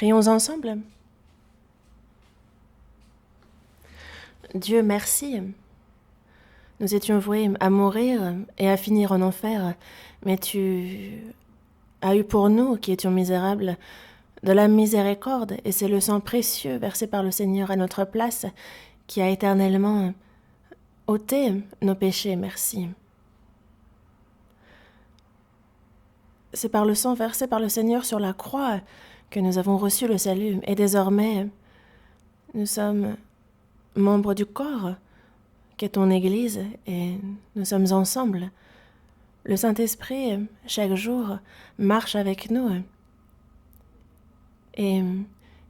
Prions ensemble. Dieu, merci. Nous étions voués à mourir et à finir en enfer, mais tu as eu pour nous, qui étions misérables, de la miséricorde, et c'est le sang précieux versé par le Seigneur à notre place qui a éternellement ôté nos péchés. Merci. C'est par le sang versé par le Seigneur sur la croix que nous avons reçu le salut, et désormais, nous sommes membres du corps qu'est ton Église, et nous sommes ensemble. Le Saint-Esprit, chaque jour, marche avec nous, et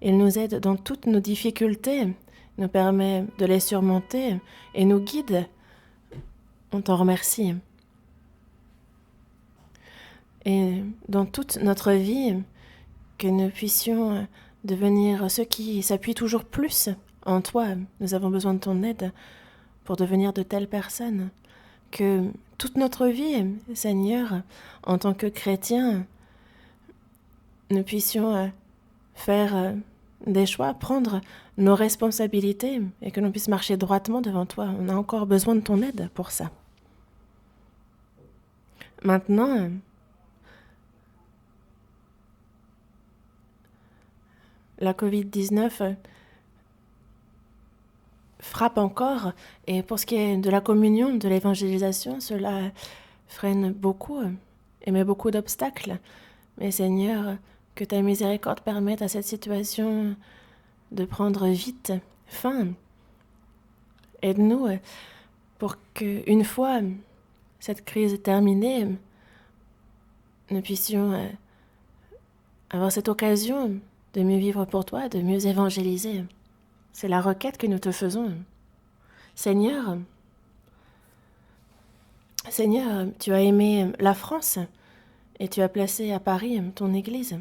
il nous aide dans toutes nos difficultés, nous permet de les surmonter, et nous guide. On t'en remercie. Et dans toute notre vie, que nous puissions devenir ceux qui s'appuient toujours plus en toi. Nous avons besoin de ton aide pour devenir de telles personnes. Que toute notre vie, Seigneur, en tant que chrétiens, nous puissions faire des choix, prendre nos responsabilités et que l'on puisse marcher droitement devant toi. On a encore besoin de ton aide pour ça. Maintenant, la Covid-19 frappe encore, et pour ce qui est de la communion, de l'évangélisation, cela freine beaucoup et met beaucoup d'obstacles. Mais Seigneur, que ta miséricorde permette à cette situation de prendre vite fin. Aide-nous pour qu'une fois cette crise terminée, nous puissions avoir cette occasion de mieux vivre pour toi, de mieux évangéliser. C'est la requête que nous te faisons. Seigneur, tu as aimé la France et tu as placé à Paris ton Église.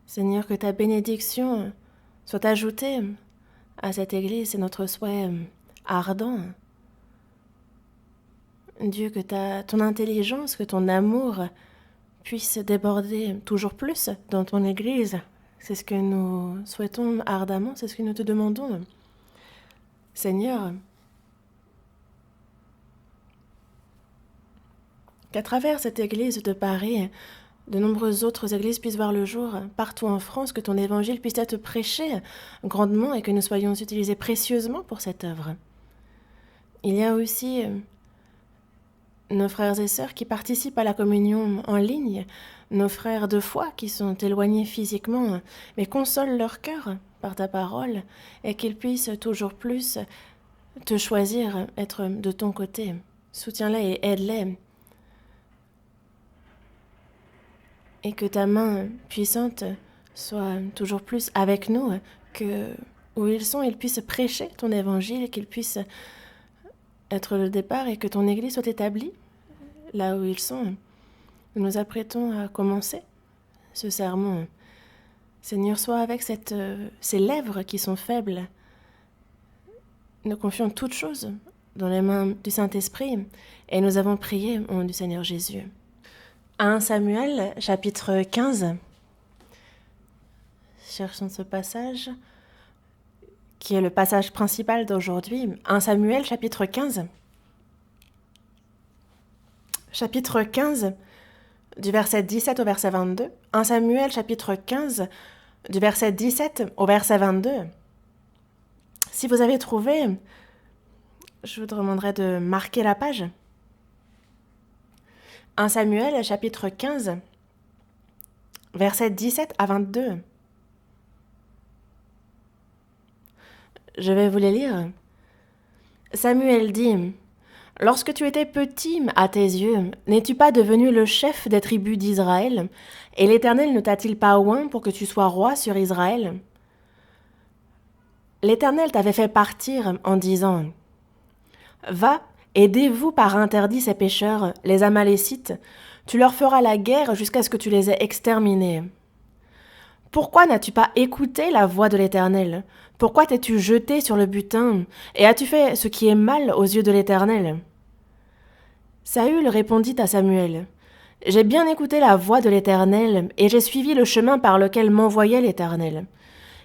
Seigneur, que ta bénédiction soit ajoutée à cette Église, c'est notre souhait ardent. Dieu, que ton intelligence, que ton amour puisse déborder toujours plus dans ton Église. C'est ce que nous souhaitons ardemment, c'est ce que nous te demandons. Seigneur, qu'à travers cette Église de Paris, de nombreuses autres églises puissent voir le jour partout en France, que ton évangile puisse être prêché grandement et que nous soyons utilisés précieusement pour cette œuvre. Il y a aussi nos frères et sœurs qui participent à la communion en ligne, nos frères de foi qui sont éloignés physiquement, mais console leur cœur par ta parole et qu'ils puissent toujours plus te choisir, être de ton côté. Soutiens-les et aide-les. Et que ta main puissante soit toujours plus avec nous, que où ils sont, ils puissent prêcher ton évangile, qu'ils puissent être le départ et que ton Église soit établie là où ils sont. Nous nous apprêtons à commencer ce sermon. Seigneur, sois avec ces lèvres qui sont faibles. Nous confions toutes choses dans les mains du Saint-Esprit et nous avons prié au nom du Seigneur Jésus. 1 Samuel, chapitre 15. Cherchons ce passage, qui est le passage principal d'aujourd'hui. 1 Samuel, chapitre 15. Chapitre 15, du verset 17 au verset 22. 1 Samuel, chapitre 15, du verset 17 au verset 22. Si vous avez trouvé, je vous demanderai de marquer la page. 1 Samuel, chapitre 15, versets 17 à 22. Je vais vous les lire. Samuel dit : « Lorsque tu étais petit à tes yeux, n'es-tu pas devenu le chef des tribus d'Israël, et l'Éternel ne t'a-t-il pas oint pour que tu sois roi sur Israël ? L'Éternel t'avait fait partir en disant : Va, aidez-vous par interdit ces pécheurs, les Amalécites, tu leur feras la guerre jusqu'à ce que tu les aies exterminés. Pourquoi n'as-tu pas écouté la voix de l'Éternel ? Pourquoi t'es-tu jeté sur le butin, et as-tu fait ce qui est mal aux yeux de l'Éternel ? Saül répondit à Samuel : J'ai bien écouté la voix de l'Éternel, et j'ai suivi le chemin par lequel m'envoyait l'Éternel.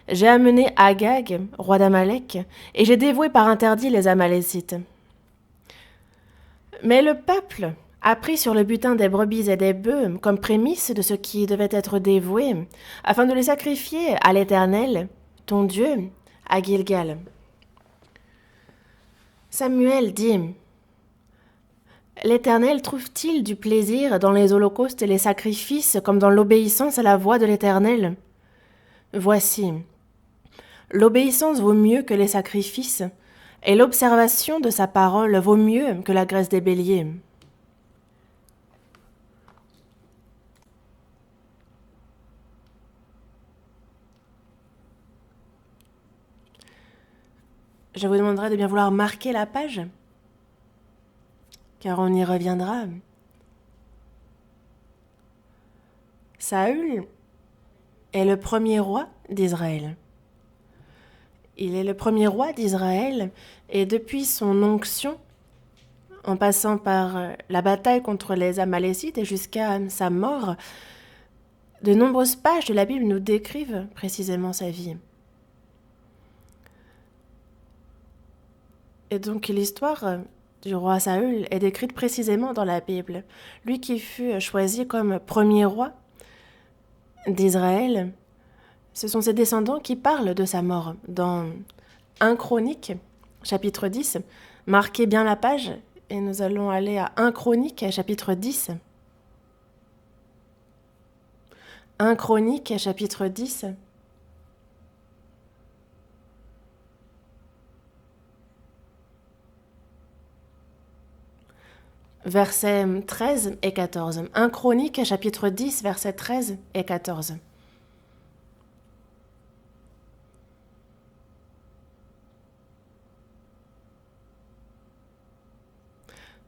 J'ai amené Agag, roi d'Amalek, et j'ai dévoué par interdit les Amalécites. Mais le peuple a pris sur le butin des brebis et des bœufs comme prémisse de ce qui devait être dévoué, afin de les sacrifier à l'Éternel, ton Dieu, à Gilgal. Samuel dit: L'Éternel trouve-t-il du plaisir dans les holocaustes et les sacrifices comme dans l'obéissance à la voix de l'Éternel? Voici, l'obéissance vaut mieux que les sacrifices, et l'observation de sa parole vaut mieux que la graisse des béliers. Je vous demanderai de bien vouloir marquer la page, car on y reviendra. Saül est le premier roi d'Israël. Il est le premier roi d'Israël, et depuis son onction, en passant par la bataille contre les Amalécites et jusqu'à sa mort, de nombreuses pages de la Bible nous décrivent précisément sa vie. Et donc l'histoire du roi Saül est décrite précisément dans la Bible. Lui qui fut choisi comme premier roi d'Israël, ce sont ses descendants qui parlent de sa mort. Dans 1 Chronique, chapitre 10, marquez bien la page et nous allons aller à 1 Chronique, chapitre 10. 1 Chronique, chapitre 10. Versets 13 et 14. 1 Chronique, chapitre 10, versets 13 et 14.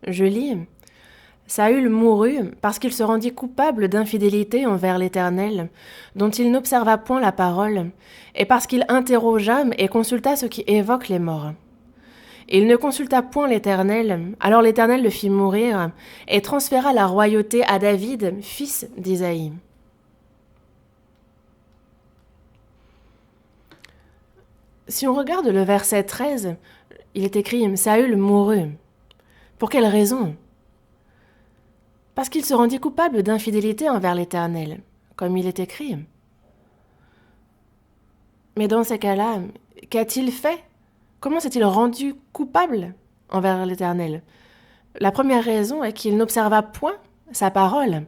Je lis. Saül mourut parce qu'il se rendit coupable d'infidélité envers l'Éternel, dont il n'observa point la parole, et parce qu'il interrogea et consulta ce qui évoque les morts. Il ne consulta point l'Éternel, alors l'Éternel le fit mourir, et transféra la royauté à David, fils d'Isaïe. Si on regarde le verset 13, il est écrit « Saül mourut ». Pour quelle raison? Parce qu'il se rendit coupable d'infidélité envers l'Éternel, comme il est écrit. Mais dans ces cas-là, qu'a-t-il fait? Comment s'est-il rendu coupable envers l'Éternel? La première raison est qu'il n'observa point sa parole.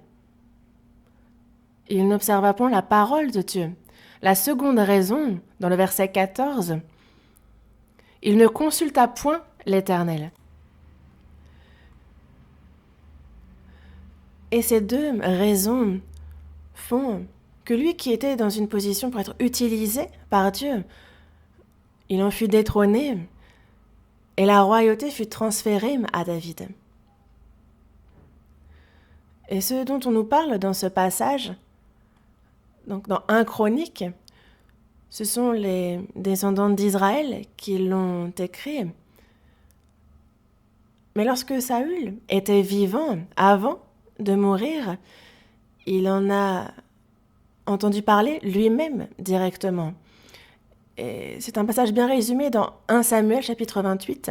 Il n'observa point la parole de Dieu. La seconde raison, dans le verset 14, il ne consulta point l'Éternel. Et ces deux raisons font que lui qui était dans une position pour être utilisé par Dieu, il en fut détrôné et la royauté fut transférée à David. Et ce dont on nous parle dans ce passage, donc dans 1 Chronique, ce sont les descendants d'Israël qui l'ont écrit. Mais lorsque Saül était vivant, avant de mourir, il en a entendu parler lui-même directement. Et c'est un passage bien résumé dans 1 Samuel chapitre 28.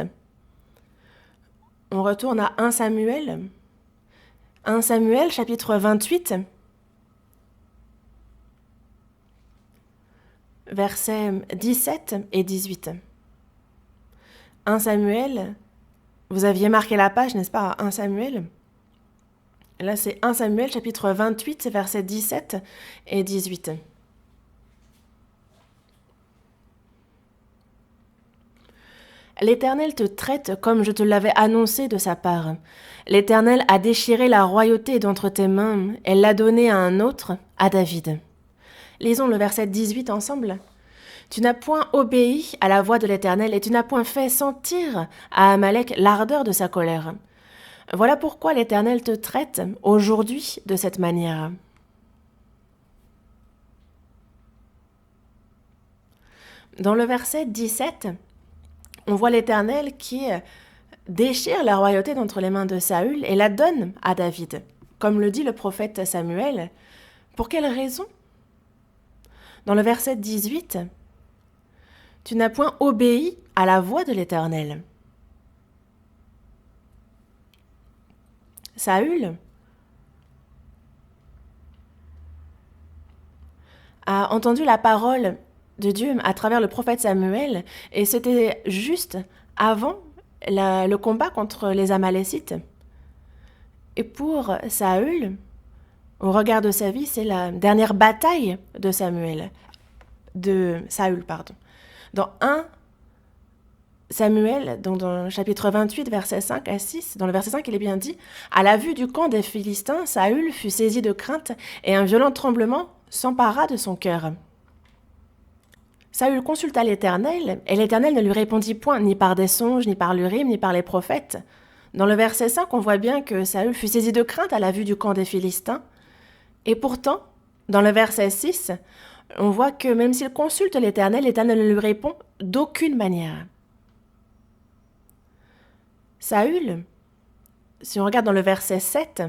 On retourne à 1 Samuel. 1 Samuel chapitre 28, versets 17 et 18. 1 Samuel, vous aviez marqué la page, n'est-ce pas, à 1 Samuel? Là, c'est 1 Samuel, chapitre 28, versets 17 et 18. L'Éternel te traite comme je te l'avais annoncé de sa part. L'Éternel a déchiré la royauté d'entre tes mains et l'a donnée à un autre, à David. Lisons le verset 18 ensemble. Tu n'as point obéi à la voix de l'Éternel et tu n'as point fait sentir à Amalek l'ardeur de sa colère. Voilà pourquoi l'Éternel te traite aujourd'hui de cette manière. Dans le verset 17, on voit l'Éternel qui déchire la royauté d'entre les mains de Saül et la donne à David. comme le dit le prophète Samuel. Pour quelle raison? Dans le verset 18, « Tu n'as point obéi à la voix de l'Éternel. » Saül a entendu la parole de Dieu à travers le prophète Samuel, et c'était juste avant le combat contre les Amalécites. Et pour Saül, au regard de sa vie, c'est la dernière bataille de Saül. Dans 1 Samuel, donc dans le chapitre 28, versets 5 à 6, dans le verset 5, il est bien dit « À la vue du camp des Philistins, Saül fut saisi de crainte, et un violent tremblement s'empara de son cœur. » Saül consulta l'Éternel, et l'Éternel ne lui répondit point, ni par des songes, ni par l'Urim, ni par les prophètes. Dans le verset 5, on voit bien que Saül fut saisi de crainte à la vue du camp des Philistins. Et pourtant, dans le verset 6, on voit que même s'il consulte l'Éternel, l'Éternel ne lui répond d'aucune manière. Saül, si on regarde dans le verset 7,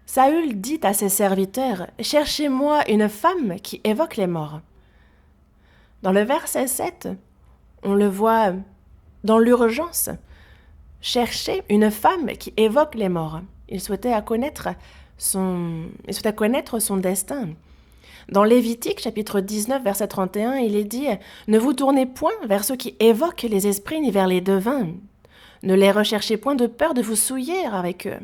Saül dit à ses serviteurs « Cherchez-moi une femme qui évoque les morts. » Dans le verset 7, on le voit dans l'urgence, chercher une femme qui évoque les morts. Il souhaitait connaître son destin. Dans Lévitique, chapitre 19, verset 31, il est dit « Ne vous tournez point vers ceux qui évoquent les esprits ni vers les devins. Ne les recherchez point de peur de vous souiller avec eux. »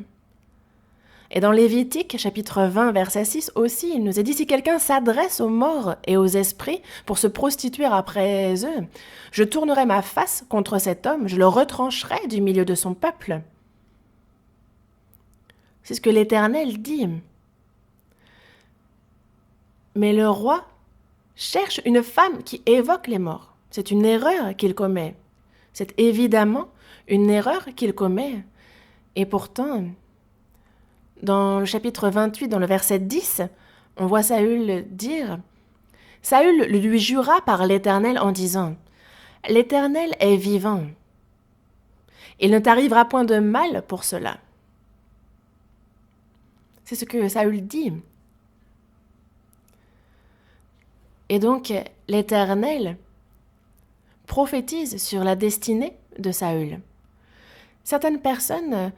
Et dans Lévitique, chapitre 20, verset 6 aussi, il nous est dit « Si quelqu'un s'adresse aux morts et aux esprits pour se prostituer après eux, je tournerai ma face contre cet homme, je le retrancherai du milieu de son peuple. » C'est ce que l'Éternel dit. Mais le roi cherche une femme qui évoque les morts. C'est une erreur qu'il commet. C'est évidemment une erreur qu'il commet. Et pourtant, dans le chapitre 28, dans le verset 10, on voit Saül dire « Saül lui jura par l'Éternel en disant « L'Éternel est vivant. Il ne t'arrivera point de mal pour cela. » C'est ce que Saül dit. Et donc, l'Éternel prophétise sur la destinée de Saül. Certaines personnes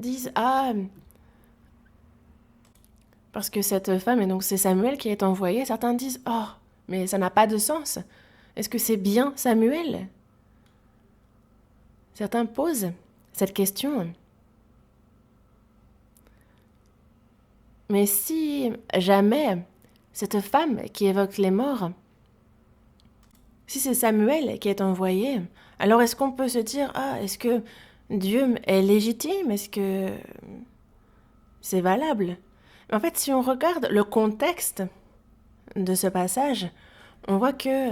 disent « Ah, parce que cette femme, et donc c'est Samuel qui est envoyé. » Certains disent « Oh, mais ça n'a pas de sens. Est-ce que c'est bien Samuel ?» Certains posent cette question. Mais si jamais cette femme qui évoque les morts, si c'est Samuel qui est envoyé, alors est-ce qu'on peut se dire « Ah, est-ce que Dieu est légitime? Est-ce que c'est valable ?» En fait, si on regarde le contexte de ce passage, on voit que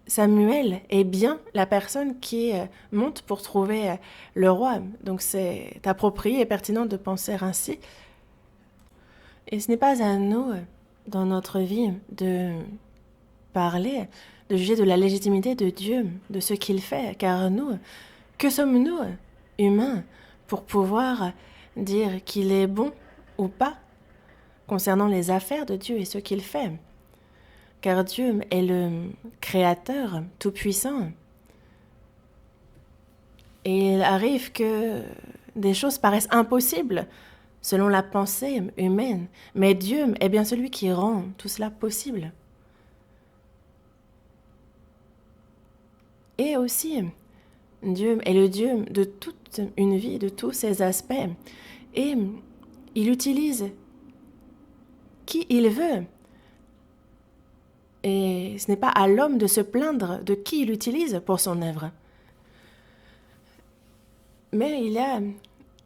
Samuel est bien la personne qui monte pour trouver le roi. Donc c'est approprié et pertinent de penser ainsi. Et ce n'est pas à nous, dans notre vie, de parler, de juger de la légitimité de Dieu, de ce qu'il fait. Car nous, que sommes-nous, humains, pour pouvoir dire qu'il est bon ou pas concernant les affaires de Dieu et ce qu'il fait? Car Dieu est le Créateur tout-puissant. Et il arrive que des choses paraissent impossibles selon la pensée humaine, mais Dieu est bien celui qui rend tout cela possible. Et aussi, Dieu est le Dieu de toute une vie, de tous ses aspects, et il utilise qui il veut. Et ce n'est pas à l'homme de se plaindre de qui il utilise pour son œuvre. Mais il y a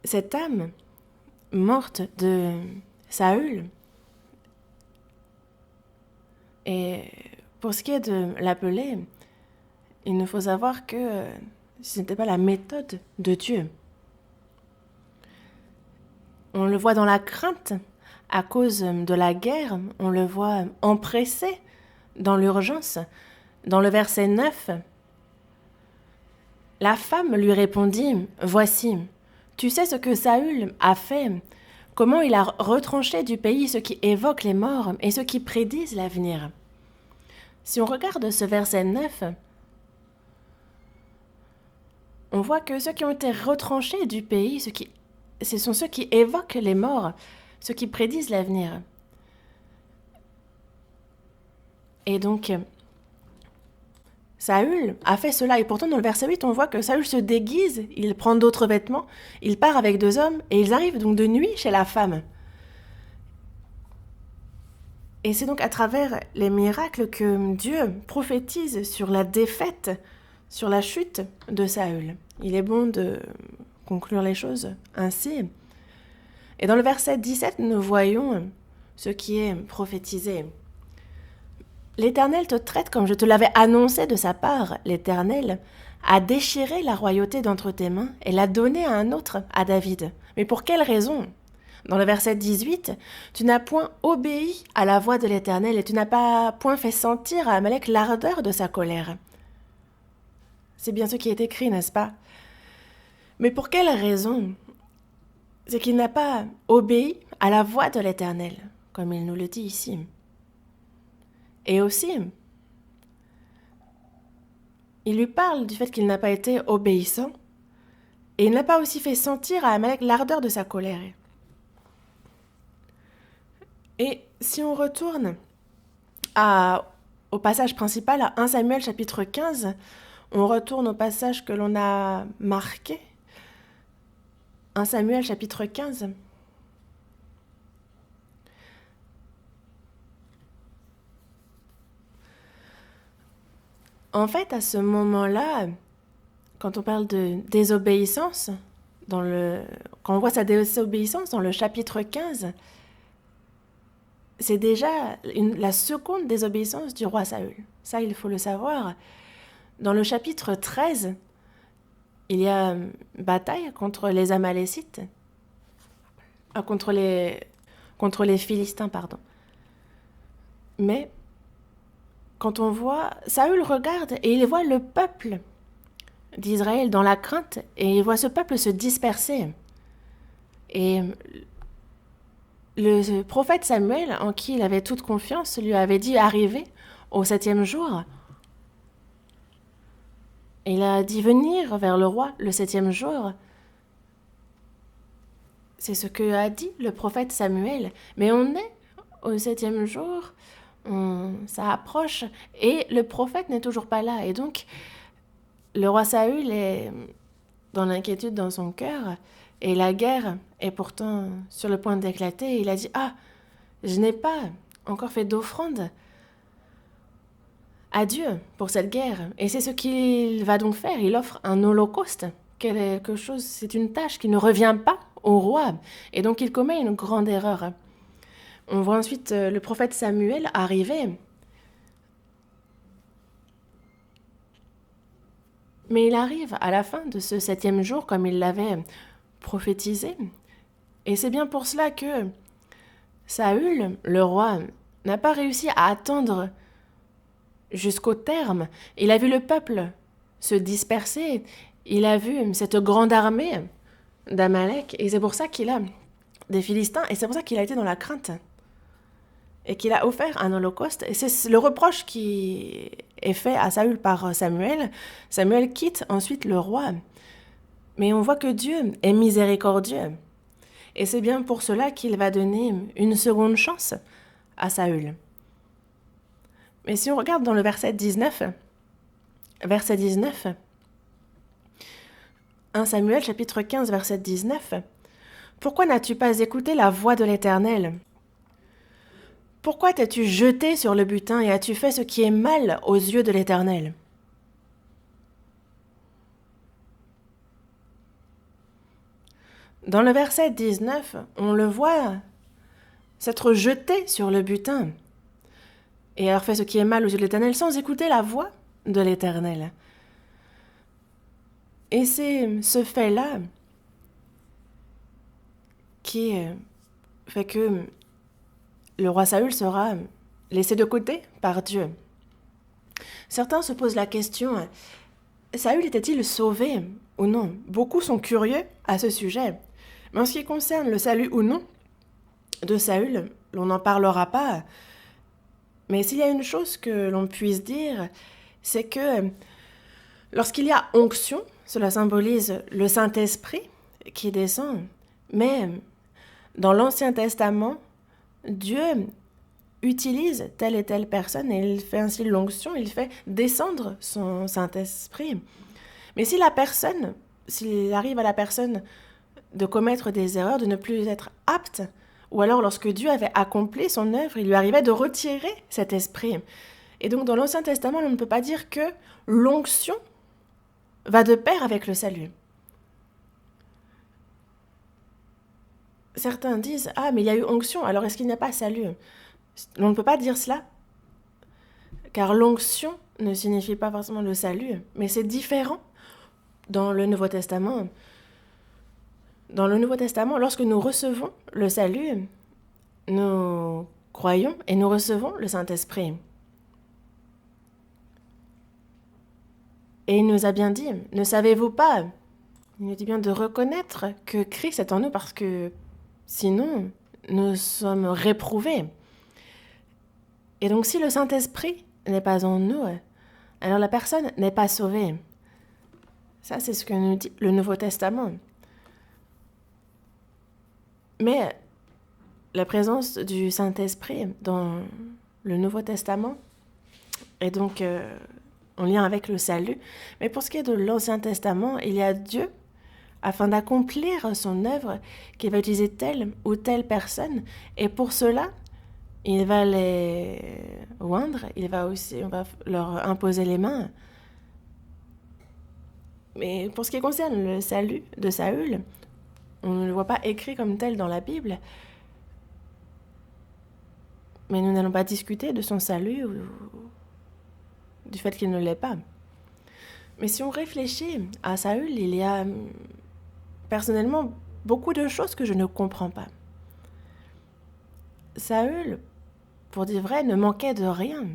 cette âme morte de Saül. Et pour ce qui est de l'appeler, il nous faut savoir que ce n'était pas la méthode de Dieu. On le voit dans la crainte à cause de la guerre, on le voit empressé dans l'urgence. Dans le verset 9, La femme lui répondit, « Voici, tu sais ce que Saül a fait, comment il a retranché du pays ceux qui évoquent les morts et ceux qui prédisent l'avenir. » Si on regarde ce verset 9, on voit que ceux qui ont été retranchés du pays, ce sont ceux qui évoquent les morts, ceux qui prédisent l'avenir. Et donc, Saül a fait cela. Et pourtant, dans le verset 8, on voit que Saül se déguise, il prend d'autres vêtements, il part avec 2 hommes, et ils arrivent donc de nuit chez la femme. Et c'est donc à travers les miracles que Dieu prophétise sur la défaite, sur la chute de Saül. Il est bon de conclure les choses ainsi. Et dans le verset 17, nous voyons ce qui est prophétisé. L'Éternel te traite comme je te l'avais annoncé de sa part. L'Éternel a déchiré la royauté d'entre tes mains et l'a donnée à un autre, à David. Mais pour quelle raison ? Dans le verset 18, tu n'as point obéi à la voix de l'Éternel et tu n'as pas point fait sentir à Amalek l'ardeur de sa colère. C'est bien ce qui est écrit, n'est-ce pas ? Mais pour quelle raison ? C'est qu'il n'a pas obéi à la voix de l'Éternel, comme il nous le dit ici. Et aussi, il lui parle du fait qu'il n'a pas été obéissant et il n'a pas aussi fait sentir à Amalek l'ardeur de sa colère. Et si on retourne au passage principal, à 1 Samuel chapitre 15, on retourne au passage que l'on a marqué. 1 Samuel chapitre 15. En fait, à ce moment-là, quand on parle de désobéissance, quand on voit sa désobéissance dans le chapitre 15, c'est déjà la seconde désobéissance du roi Saül. Ça, il faut le savoir. Dans le chapitre 13, il y a une bataille contre les Amalécites, contre les Philistins, pardon. Mais quand on voit, Saül regarde et il voit le peuple d'Israël dans la crainte et il voit ce peuple se disperser. Et le prophète Samuel, en qui il avait toute confiance, lui avait dit arriver au 7e jour. Et il a dit venir vers le roi le 7e jour. C'est ce que a dit le prophète Samuel. Mais on est au 7e jour, ça approche, et le prophète n'est toujours pas là. Et donc, le roi Saül est dans l'inquiétude dans son cœur, et la guerre est pourtant sur le point d'éclater. Et il a dit « Ah, je n'ai pas encore fait d'offrande à Dieu pour cette guerre. » Et c'est ce qu'il va donc faire. Il offre un holocauste, quelque chose, c'est une tâche qui ne revient pas au roi. Et donc il commet une grande erreur. On voit ensuite le prophète Samuel arriver. Mais il arrive à la fin de ce 7e jour, comme il l'avait prophétisé. Et c'est bien pour cela que Saül, le roi, n'a pas réussi à attendre jusqu'au terme. Il a vu le peuple se disperser. Il a vu cette grande armée d'Amalek. Et c'est pour ça qu'il a des Philistins. Et c'est pour ça qu'il a été dans la crainte. Et qu'il a offert un holocauste. Et c'est le reproche qui est fait à Saül par Samuel. Samuel quitte ensuite le roi. Mais on voit que Dieu est miséricordieux. Et c'est bien pour cela qu'il va donner une seconde chance à Saül. Mais si on regarde dans le verset 19, 1 Samuel chapitre 15, verset 19, « Pourquoi n'as-tu pas écouté la voix de l'Éternel ? Pourquoi t'es-tu jeté sur le butin et as-tu fait ce qui est mal aux yeux de l'Éternel ?» Dans le verset 19, on le voit s'être jeté sur le butin et avoir fait ce qui est mal aux yeux de l'Éternel sans écouter la voix de l'Éternel. Et c'est ce fait-là qui fait que le roi Saül sera laissé de côté par Dieu. Certains se posent la question, Saül était-il sauvé ou non? Beaucoup sont curieux à ce sujet. Mais en ce qui concerne le salut ou non de Saül, l'on n'en parlera pas. Mais s'il y a une chose que l'on puisse dire, c'est que lorsqu'il y a onction, cela symbolise le Saint-Esprit qui descend. Mais dans l'Ancien Testament, Dieu utilise telle et telle personne et il fait ainsi l'onction, il fait descendre son Saint-Esprit. Mais si la personne, s'il arrive à la personne de commettre des erreurs, de ne plus être apte, ou alors lorsque Dieu avait accompli son œuvre, il lui arrivait de retirer cet esprit. Et donc dans l'Ancien Testament, on ne peut pas dire que l'onction va de pair avec le salut. Certains disent « Ah, mais il y a eu onction, alors est-ce qu'il n'y a pas salut ?» On ne peut pas dire cela, car l'onction ne signifie pas forcément le salut, mais c'est différent dans le Nouveau Testament. Dans le Nouveau Testament, lorsque nous recevons le salut, nous croyons et nous recevons le Saint-Esprit. Et il nous a bien dit, ne savez-vous pas, il nous dit bien de reconnaître que Christ est en nous parce que sinon, nous sommes réprouvés. Et donc si le Saint-Esprit n'est pas en nous, alors la personne n'est pas sauvée. Ça, c'est ce que nous dit le Nouveau Testament. Mais la présence du Saint-Esprit dans le Nouveau Testament est donc en lien avec le salut. Mais pour ce qui est de l'Ancien Testament, il y a Dieu, afin d'accomplir son œuvre, qui va utiliser telle ou telle personne. Et pour cela, il va les oindre, on va leur imposer les mains. Mais pour ce qui concerne le salut de Saül, on ne le voit pas écrit comme tel dans la Bible. Mais nous n'allons pas discuter de son salut ou du fait qu'il ne l'est pas. Mais si on réfléchit à Saül, il y a personnellement beaucoup de choses que je ne comprends pas. Saül, pour dire vrai, ne manquait de rien.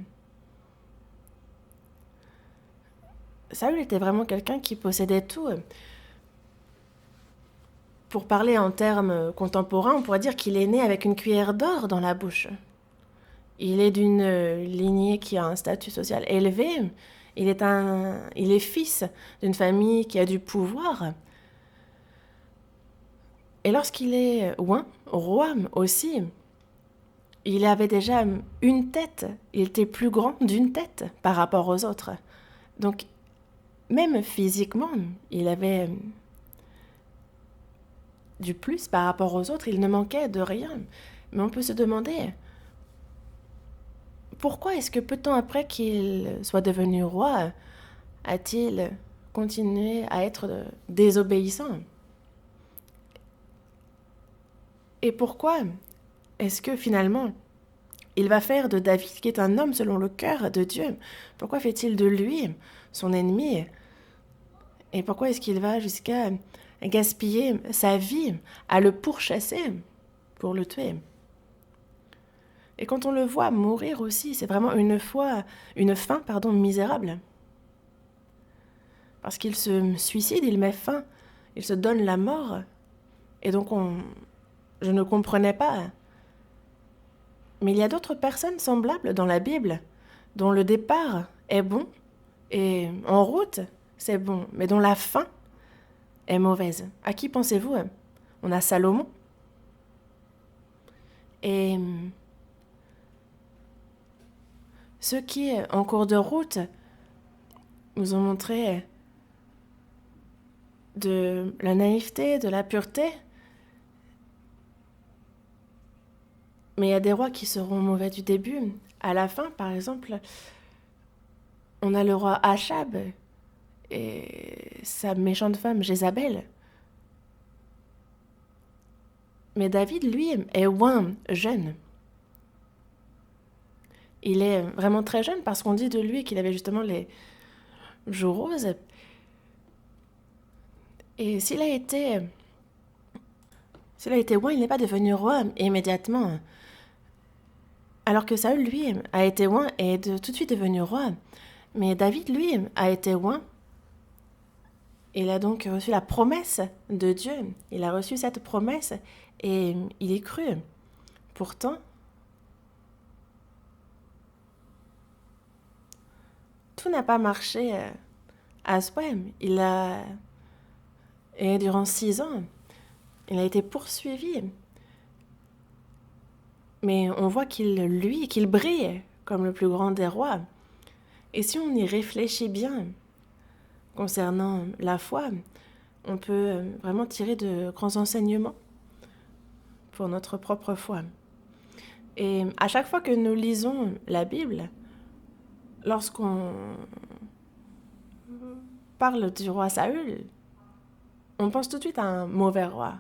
Saül était vraiment quelqu'un qui possédait tout. Pour parler en termes contemporains, on pourrait dire qu'il est né avec une cuillère d'or dans la bouche. Il est d'une lignée qui a un statut social élevé. Il est fils d'une famille qui a du pouvoir. Et lorsqu'il est roi aussi, il avait déjà une tête. Il était plus grand d'une tête par rapport aux autres. Donc, même physiquement, il avait du plus par rapport aux autres. Il ne manquait de rien. Mais on peut se demander, pourquoi est-ce que peu de temps après qu'il soit devenu roi, a-t-il continué à être désobéissant? Et pourquoi est-ce que finalement, il va faire de David, qui est un homme selon le cœur de Dieu, pourquoi fait-il de lui son ennemi? Et pourquoi est-ce qu'il va jusqu'à gaspiller sa vie à le pourchasser pour le tuer? Et quand on le voit mourir aussi, c'est vraiment une fin, misérable. Parce qu'il se suicide, il met fin, il se donne la mort. Et donc je ne comprenais pas. Mais il y a d'autres personnes semblables dans la Bible, dont le départ est bon, et en route, c'est bon, mais dont la fin est mauvaise. À qui pensez-vous? On a Salomon. Et ceux qui, en cours de route, nous ont montré de la naïveté, de la pureté, mais il y a des rois qui seront mauvais du début. À la fin, par exemple, on a le roi Achab et sa méchante femme Jézabel. Mais David, lui, est jeune. Il est vraiment très jeune parce qu'on dit de lui qu'il avait justement les joues roses. Et s'il a été roi, il n'est pas devenu roi immédiatement. Alors que Saül, lui, a été roi et est tout de suite devenu roi. Mais David, lui, a été roi Il a donc reçu la promesse de Dieu. Il a reçu cette promesse et il y crut. Pourtant, tout n'a pas marché à ce point. Et durant 6 ans, il a été poursuivi. Mais on voit qu'il brille comme le plus grand des rois. Et si on y réfléchit bien concernant la foi, on peut vraiment tirer de grands enseignements pour notre propre foi. Et à chaque fois que nous lisons la Bible, lorsqu'on parle du roi Saül, on pense tout de suite à un mauvais roi.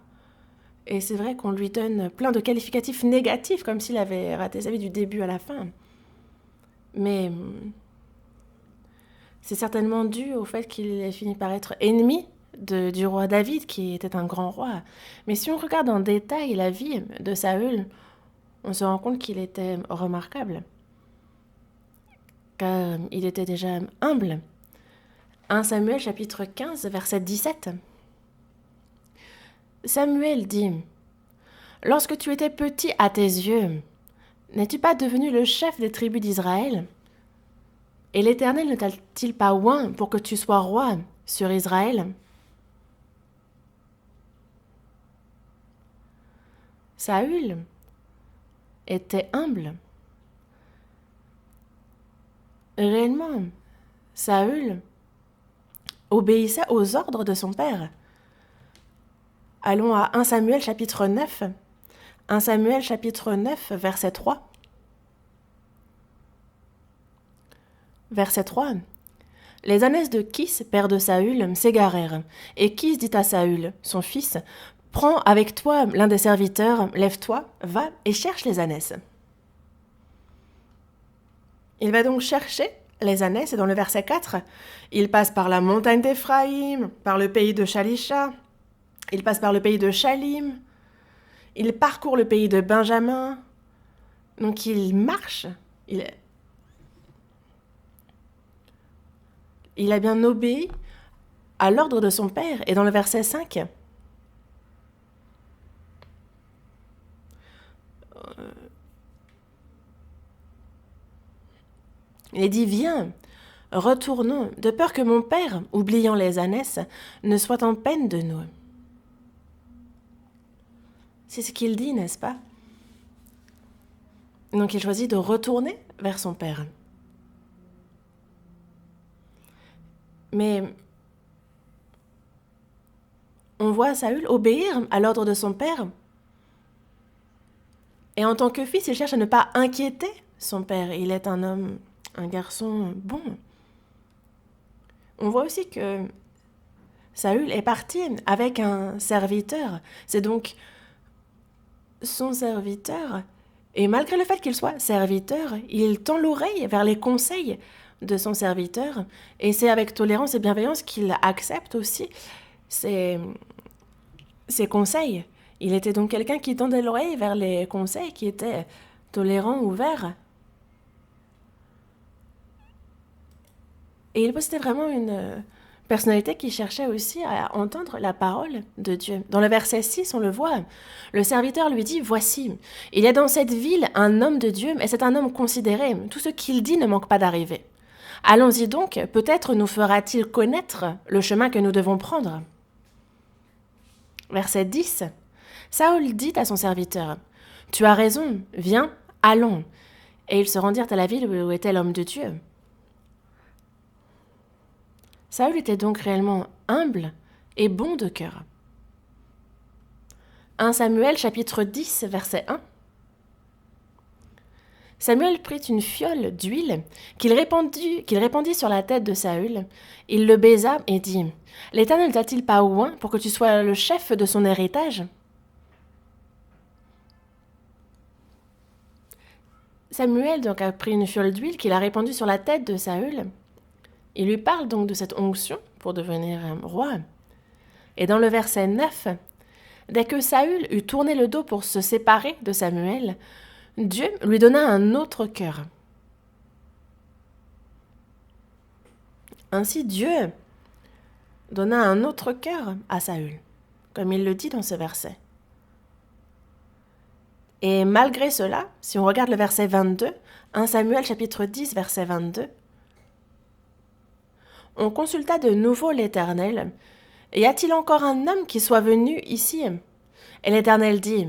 Et c'est vrai qu'on lui donne plein de qualificatifs négatifs, comme s'il avait raté sa vie du début à la fin. Mais c'est certainement dû au fait qu'il ait fini par être ennemi du roi David, qui était un grand roi. Mais si on regarde en détail la vie de Saül, on se rend compte qu'il était remarquable, car il était déjà humble. 1 Samuel chapitre 15, verset 17. Samuel dit « Lorsque tu étais petit à tes yeux, n'es-tu pas devenu le chef des tribus d'Israël? Et l'Éternel ne t'a-t-il pas oint pour que tu sois roi sur Israël ?» Saül était humble. Réellement, Saül obéissait aux ordres de son père. Allons à 1 Samuel chapitre 9. 1 Samuel chapitre 9, verset 3. Verset 3. Les ânesses de Kis, père de Saül, s'égarèrent. Et Kis dit à Saül, son fils, « Prends avec toi l'un des serviteurs, lève-toi, va et cherche les ânesses. » Il va donc chercher les ânesses, et dans le verset 4, il passe par la montagne d'Éphraïm, par le pays de Shalisha, il passe par le pays de Shalim, il parcourt le pays de Benjamin. Donc il marche, il a bien obéi à l'ordre de son père. Et dans le verset 5, il dit « Viens, retournons, de peur que mon père, oubliant les ânesses, ne soit en peine de nous. » C'est ce qu'il dit, n'est-ce pas? Donc il choisit de retourner vers son père. Mais on voit Saül obéir à l'ordre de son père. Et en tant que fils, il cherche à ne pas inquiéter son père. Il est un homme, un garçon bon. On voit aussi que Saül est parti avec un serviteur. C'est donc son serviteur. Et malgré le fait qu'il soit serviteur, il tend l'oreille vers les conseils de son serviteur. Et c'est avec tolérance et bienveillance qu'il accepte aussi ses conseils. Il était donc quelqu'un qui tendait l'oreille vers les conseils, qui était tolérant, ouvert. Et il possédait vraiment une personnalité qui cherchait aussi à entendre la parole de Dieu. Dans le verset 6, on le voit. Le serviteur lui dit « Voici, il y a dans cette ville un homme de Dieu, et c'est un homme considéré. Tout ce qu'il dit ne manque pas d'arriver. Allons-y donc, peut-être nous fera-t-il connaître le chemin que nous devons prendre. » Verset 10. Saül dit à son serviteur « Tu as raison, viens, allons. » Et ils se rendirent à la ville où était l'homme de Dieu. Saül était donc réellement humble et bon de cœur. 1 Samuel chapitre 10, verset 1. Samuel prit une fiole d'huile qu'il répandit sur la tête de Saül. Il le baisa et dit « L'Éternel ne t'a-t-il pas oint pour que tu sois le chef de son héritage ?» Samuel donc a pris une fiole d'huile qu'il a répandue sur la tête de Saül. Il lui parle donc de cette onction pour devenir roi. Et dans le verset 9, dès que Saül eut tourné le dos pour se séparer de Samuel, Dieu lui donna un autre cœur. Ainsi Dieu donna un autre cœur à Saül, comme il le dit dans ce verset. Et malgré cela, si on regarde le verset 22, 1 Samuel chapitre 10, verset 22, on consulta de nouveau l'Éternel. Et y a-t-il encore un homme qui soit venu ici? Et l'Éternel dit,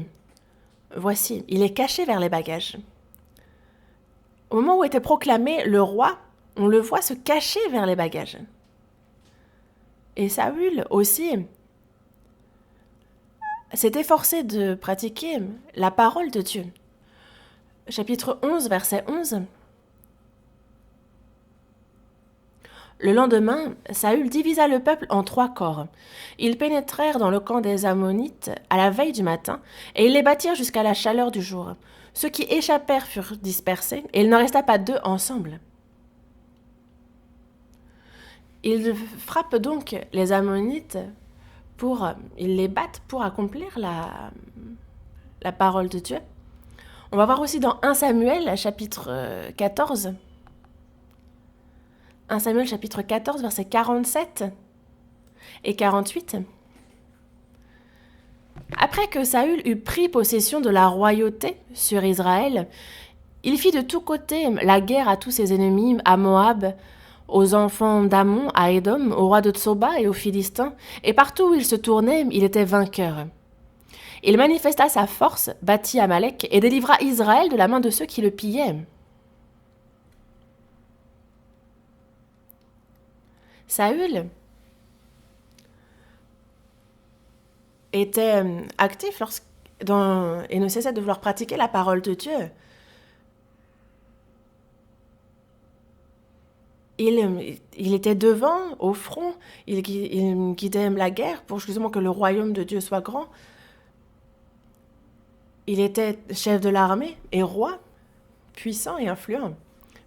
voici, il est caché vers les bagages. Au moment où était proclamé le roi, on le voit se cacher vers les bagages. Et Saül aussi s'est efforcé de pratiquer la parole de Dieu. Chapitre 11, verset 11. Le lendemain, Saül divisa le peuple en 3 corps. Ils pénétrèrent dans le camp des Ammonites à la veille du matin, et ils les battirent jusqu'à la chaleur du jour. Ceux qui échappèrent furent dispersés, et il n'en resta pas 2 ensemble. Ils frappent donc les Ammonites ils les battent pour accomplir la parole de Dieu. On va voir aussi dans 1 Samuel, chapitre 14. 1 Samuel, chapitre 14, versets 47 et 48. Après que Saül eut pris possession de la royauté sur Israël, il fit de tous côtés la guerre à tous ses ennemis, à Moab, aux enfants d'Ammon, à Édom, au roi de Tsoba et aux Philistins, et partout où il se tournait, il était vainqueur. Il manifesta sa force, battit Amalek et délivra Israël de la main de ceux qui le pillaient. Saül était actif et ne cessait de vouloir pratiquer la parole de Dieu. Il était devant, au front, il guidait la guerre pour justement que le royaume de Dieu soit grand. Il était chef de l'armée et roi, puissant et influent.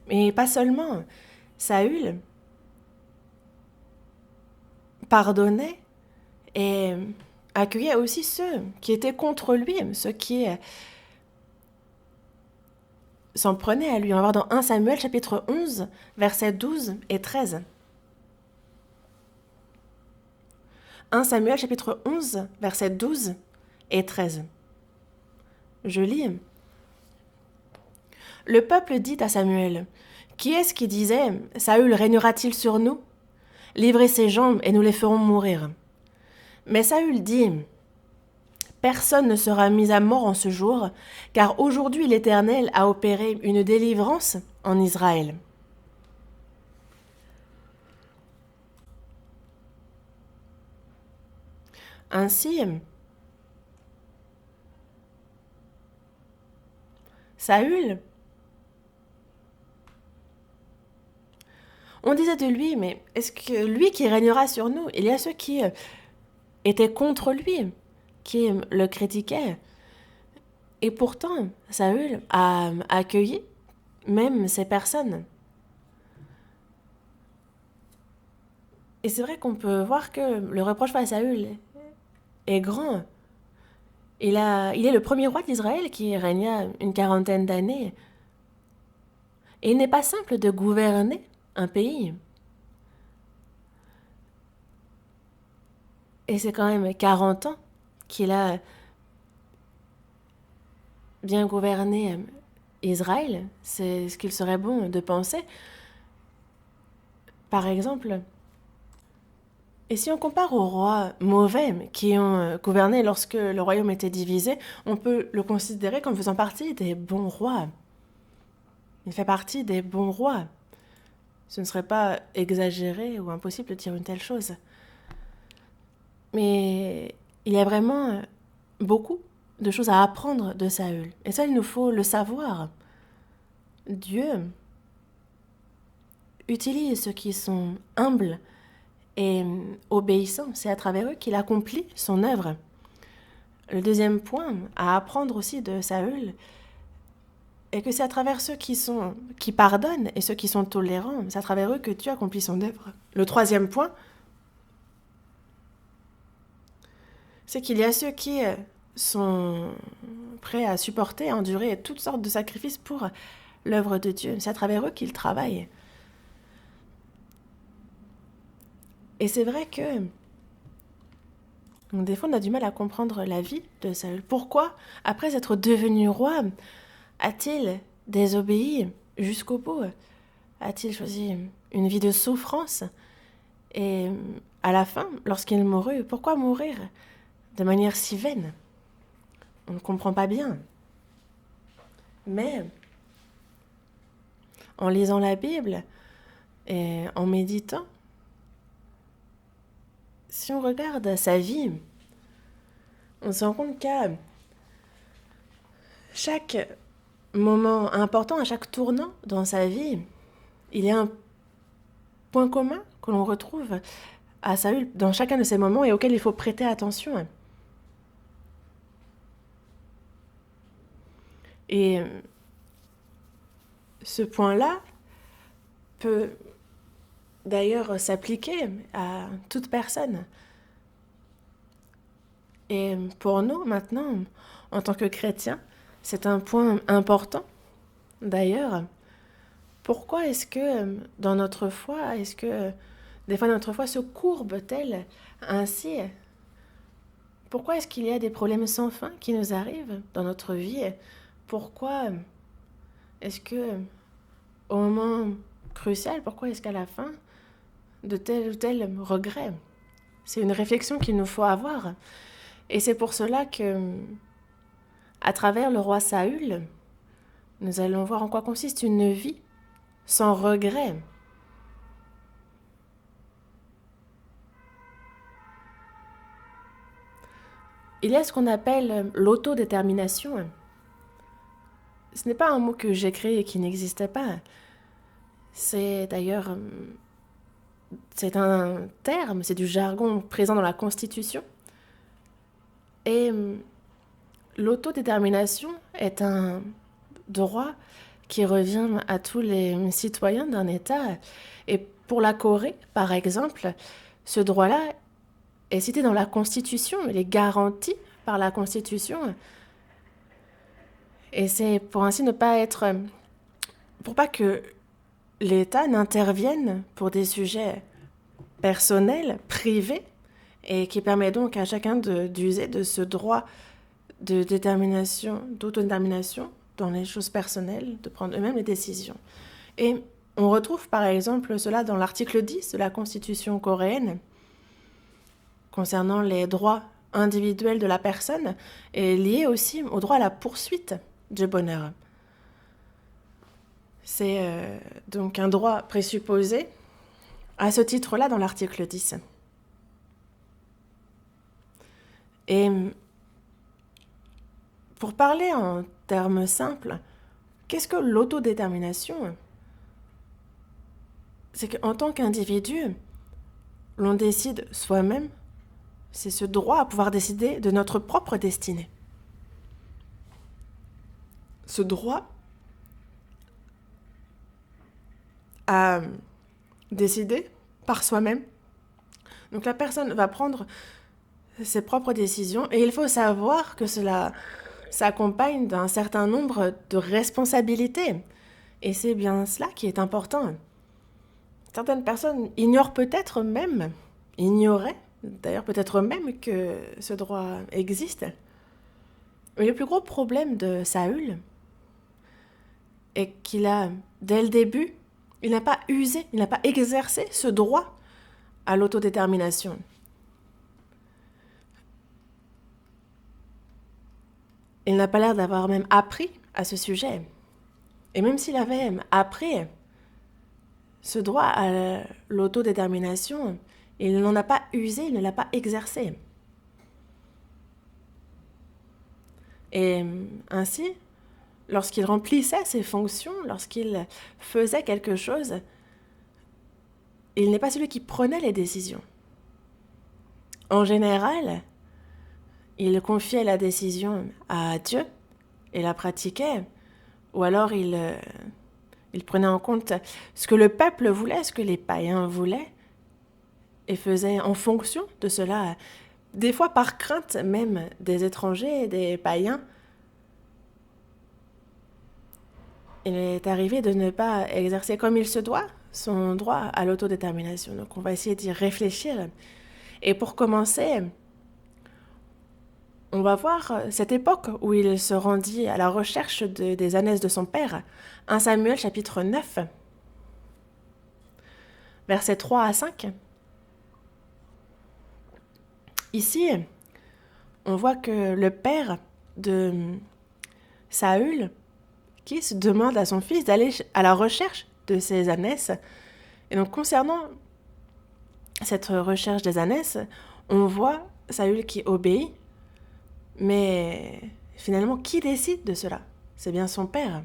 Mais pas seulement. Saül pardonnait et accueillait aussi ceux qui étaient contre lui, ceux qui s'en prenaient à lui. On va voir dans 1 Samuel chapitre 11, versets 12 et 13. 1 Samuel chapitre 11, versets 12 et 13. Je lis. Le peuple dit à Samuel, « Qui est-ce qui disait, Saül régnera-t-il sur nous? Livrez ses jambes et nous les ferons mourir. » Mais Saül dit, « Personne ne sera mis à mort en ce jour, car aujourd'hui l'Éternel a opéré une délivrance en Israël. » Ainsi, Saül, on disait de lui, mais est-ce que lui qui régnera sur nous? Il y a ceux qui étaient contre lui, qui le critiquaient. Et pourtant, Saül a accueilli même ces personnes. Et c'est vrai qu'on peut voir que le reproche face à Saül est grand. Il est le premier roi d'Israël qui régna une 40aine d'années. Et il n'est pas simple de gouverner un pays. Et c'est quand même 40 ans qu'il a bien gouverné Israël. C'est ce qu'il serait bon de penser. Par exemple, et si on compare aux rois mauvais qui ont gouverné lorsque le royaume était divisé, on peut le considérer comme faisant partie des bons rois. Il fait partie des bons rois. Ce ne serait pas exagéré ou impossible de dire une telle chose. Mais il y a vraiment beaucoup de choses à apprendre de Saül. Et ça, il nous faut le savoir. Dieu utilise ceux qui sont humbles et obéissants. C'est à travers eux qu'il accomplit son œuvre. Le deuxième point à apprendre aussi de Saül est que c'est à travers ceux qui pardonnent et ceux qui sont tolérants, c'est à travers eux que Dieu accomplit son œuvre. Le troisième point, c'est qu'il y a ceux qui sont prêts à supporter, à endurer toutes sortes de sacrifices pour l'œuvre de Dieu. C'est à travers eux qu'il travaille. Et c'est vrai que des fois, on a du mal à comprendre la vie de Saül. Pourquoi, après être devenu roi, a-t-il désobéi jusqu'au bout? A-t-il choisi une vie de souffrance? Et à la fin, lorsqu'il mourut, pourquoi mourir de manière si vaine? On ne comprend pas bien. Mais en lisant la Bible et en méditant, si on regarde sa vie, on se rend compte qu'à chaque moment important, à chaque tournant dans sa vie, il y a un point commun que l'on retrouve à Saül dans chacun de ces moments et auquel il faut prêter attention. Et ce point-là peut d'ailleurs s'appliquer à toute personne. Et pour nous, maintenant, en tant que chrétiens, c'est un point important. D'ailleurs, pourquoi est-ce que dans notre foi, est-ce que des fois notre foi se courbe-t-elle ainsi? Pourquoi est-ce qu'il y a des problèmes sans fin qui nous arrivent dans notre vie? Pourquoi est-ce que au moment crucial, pourquoi est-ce qu'à la fin de tel ou tel regret? C'est une réflexion qu'il nous faut avoir. Et c'est pour cela que, à travers le roi Saül, nous allons voir en quoi consiste une vie sans regret. Il y a ce qu'on appelle l'autodétermination. Ce n'est pas un mot que j'ai créé et qui n'existait pas. C'est d'ailleurs, c'est un terme, c'est du jargon présent dans la Constitution. Et l'autodétermination est un droit qui revient à tous les citoyens d'un État. Et pour la Corée, par exemple, ce droit-là est cité dans la Constitution, il est garanti par la Constitution. Et c'est pour ainsi ne pas être... pour pas que l'État n'intervienne pour des sujets personnels, privés, et qui permet donc à chacun d'user de ce droit de détermination, d'autodétermination dans les choses personnelles, de prendre eux-mêmes les décisions. Et on retrouve par exemple cela dans l'article 10 de la Constitution coréenne, concernant les droits individuels de la personne, et lié aussi au droit à la poursuite du bonheur. C'est donc un droit présupposé à ce titre-là dans l'article 10. Et pour parler en termes simples, qu'est-ce que l'autodétermination? C'est qu'en tant qu'individu, l'on décide soi-même, c'est ce droit à pouvoir décider de notre propre destinée. Ce droit à décider par soi-même. Donc la personne va prendre ses propres décisions et il faut savoir que cela s'accompagne d'un certain nombre de responsabilités. Et c'est bien cela qui est important. Certaines personnes ignoraient d'ailleurs peut-être même que ce droit existe. Mais le plus gros problème de Saül est qu'il a, dès le début, il n'a pas usé, il n'a pas exercé ce droit à l'autodétermination. Il n'a pas l'air d'avoir même appris à ce sujet. Et même s'il avait appris ce droit à l'autodétermination, il n'en a pas usé, il ne l'a pas exercé. Et ainsi, lorsqu'il remplissait ses fonctions, lorsqu'il faisait quelque chose, il n'est pas celui qui prenait les décisions. En général, il confiait la décision à Dieu et la pratiquait, ou alors il prenait en compte ce que le peuple voulait, ce que les païens voulaient, et faisait en fonction de cela, des fois par crainte même des étrangers et des païens. Il est arrivé de ne pas exercer comme il se doit son droit à l'autodétermination. Donc on va essayer d'y réfléchir. Et pour commencer, on va voir cette époque où il se rendit à la recherche des ânesses de son père. 1 Samuel chapitre 9, versets 3 à 5. Ici, on voit que le père de Saül, qui se demande à son fils d'aller à la recherche de ces ânesses. Et donc, concernant cette recherche des ânesses, on voit Saül qui obéit, mais finalement, qui décide de cela? C'est bien son père.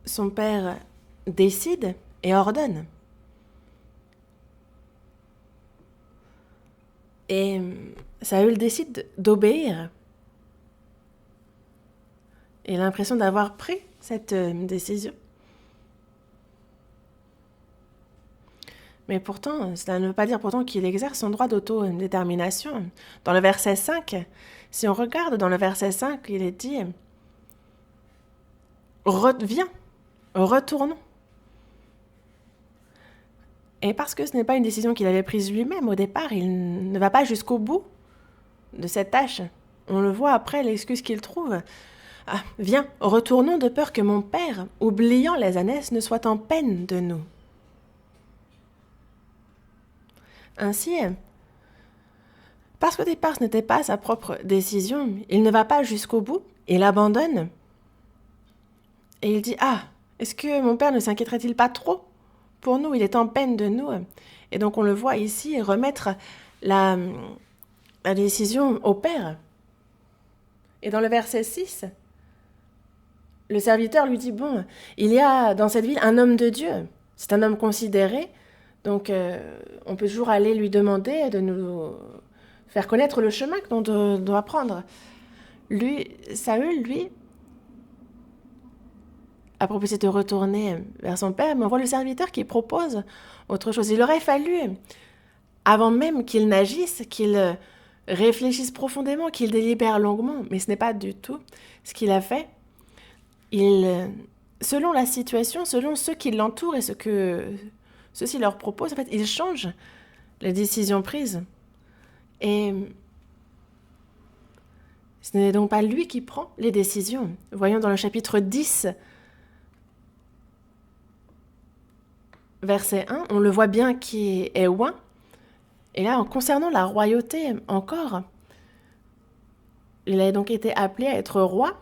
Son père décide et ordonne. Et Saül décide d'obéir. Il a l'impression d'avoir pris cette décision. Mais pourtant, cela ne veut pas dire pourtant qu'il exerce son droit d'autodétermination. Dans le verset 5, si on regarde dans le verset 5, il est dit « Viens, retournons ». Et parce que ce n'est pas une décision qu'il avait prise lui-même au départ, il ne va pas jusqu'au bout de cette tâche. On le voit après, l'excuse qu'il trouve. « Ah, viens, retournons de peur que mon père, oubliant les ânesses, ne soit en peine de nous. » Ainsi, parce qu'au départ ce n'était pas sa propre décision, il ne va pas jusqu'au bout, il abandonne. Et il dit « Ah, est-ce que mon père ne s'inquiéterait-il pas trop pour nous? Il est en peine de nous. » Et donc on le voit ici remettre la décision au père. Et dans le verset 6, le serviteur lui dit « Bon, il y a dans cette ville un homme de Dieu. C'est un homme considéré. Donc, on peut toujours aller lui demander de nous faire connaître le chemin que l'on doit prendre. » Saül, lui, a proposé de retourner vers son père, mais on voit le serviteur qui propose autre chose. Il aurait fallu, avant même qu'il n'agisse, qu'il réfléchisse profondément, qu'il délibère longuement, mais ce n'est pas du tout ce qu'il a fait. Selon la situation, selon ceux qui l'entourent et ce que ceux-ci leur proposent, en fait, il change les décisions prises. Et ce n'est donc pas lui qui prend les décisions. Voyons dans le chapitre 10, verset 1, on le voit bien qui est oint. Et là, en concernant la royauté encore, il a donc été appelé à être roi.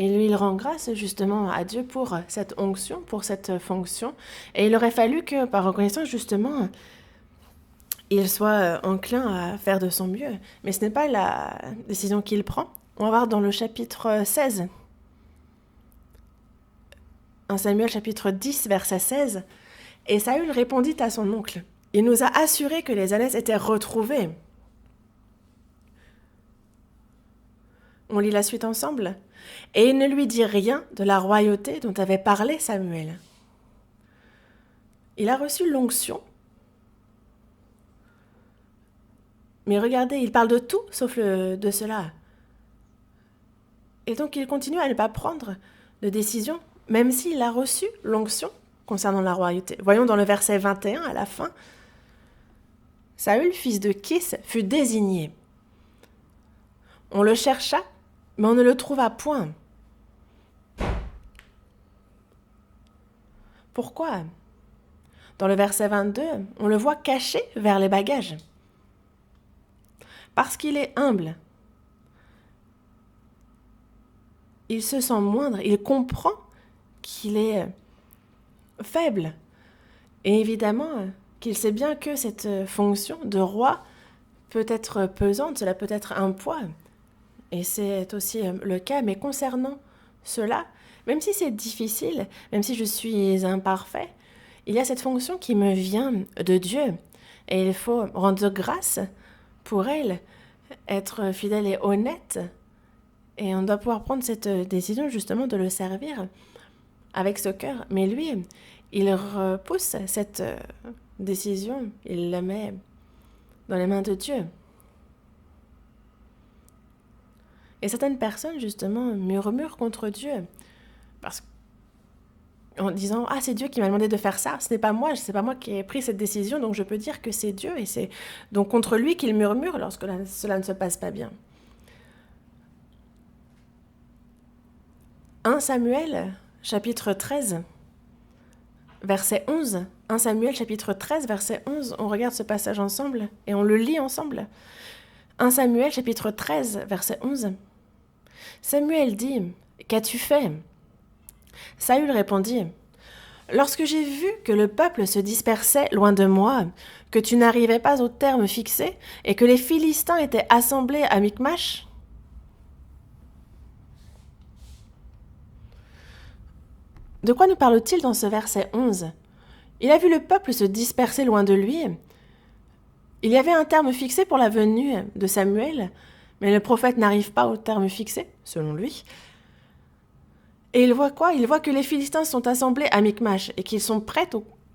Et lui, il rend grâce justement à Dieu pour cette onction, pour cette fonction. Et il aurait fallu que, par reconnaissance, justement, il soit enclin à faire de son mieux. Mais ce n'est pas la décision qu'il prend. On va voir dans le chapitre 16. 1 Samuel chapitre 10, verset 16. « Et Saül répondit à son oncle, « Il nous a assuré que les ânesses étaient retrouvées. » On lit la suite ensemble. « Et il ne lui dit rien de la royauté dont avait parlé Samuel. » Il a reçu l'onction. Mais regardez, il parle de tout sauf de cela. Et donc il continue à ne pas prendre de décision, même s'il a reçu l'onction concernant la royauté. Voyons dans le verset 21 à la fin. « Saül, fils de Kis, fut désigné. On le chercha, mais on ne le trouva point. » Pourquoi? Dans le verset 22, on le voit caché vers les bagages. Parce qu'il est humble. Il se sent moindre, il comprend qu'il est faible. Et évidemment qu'il sait bien que cette fonction de roi peut être pesante, cela peut être un poids. Et c'est aussi le cas, mais concernant cela, même si c'est difficile, même si je suis imparfait, il y a cette fonction qui me vient de Dieu. Et il faut rendre grâce pour elle, être fidèle et honnête. Et on doit pouvoir prendre cette décision justement de le servir avec ce cœur. Mais lui, il repousse cette décision, il la met dans les mains de Dieu. Et certaines personnes, justement, murmurent contre Dieu parce en disant « Ah, c'est Dieu qui m'a demandé de faire ça, ce n'est pas moi qui ai pris cette décision, donc je peux dire que c'est Dieu. » Et c'est donc contre lui qu'ils murmurent lorsque cela ne se passe pas bien. 1 Samuel, chapitre 13, verset 11. 1 Samuel, chapitre 13, verset 11. On regarde ce passage ensemble et on le lit ensemble. 1 Samuel, chapitre 13, verset 11. Samuel dit « Qu'as-tu fait » Saül répondit « Lorsque j'ai vu que le peuple se dispersait loin de moi, que tu n'arrivais pas au terme fixé, et que les Philistins étaient assemblés à Michmash, » De quoi nous parle-t-il dans ce verset 11 ? Il a vu le peuple se disperser loin de lui. Il y avait un terme fixé pour la venue de Samuel, mais le prophète n'arrive pas au terme fixé, selon lui. Et il voit quoi ? Il voit que les Philistins sont assemblés à Michmash et qu'ils sont prêts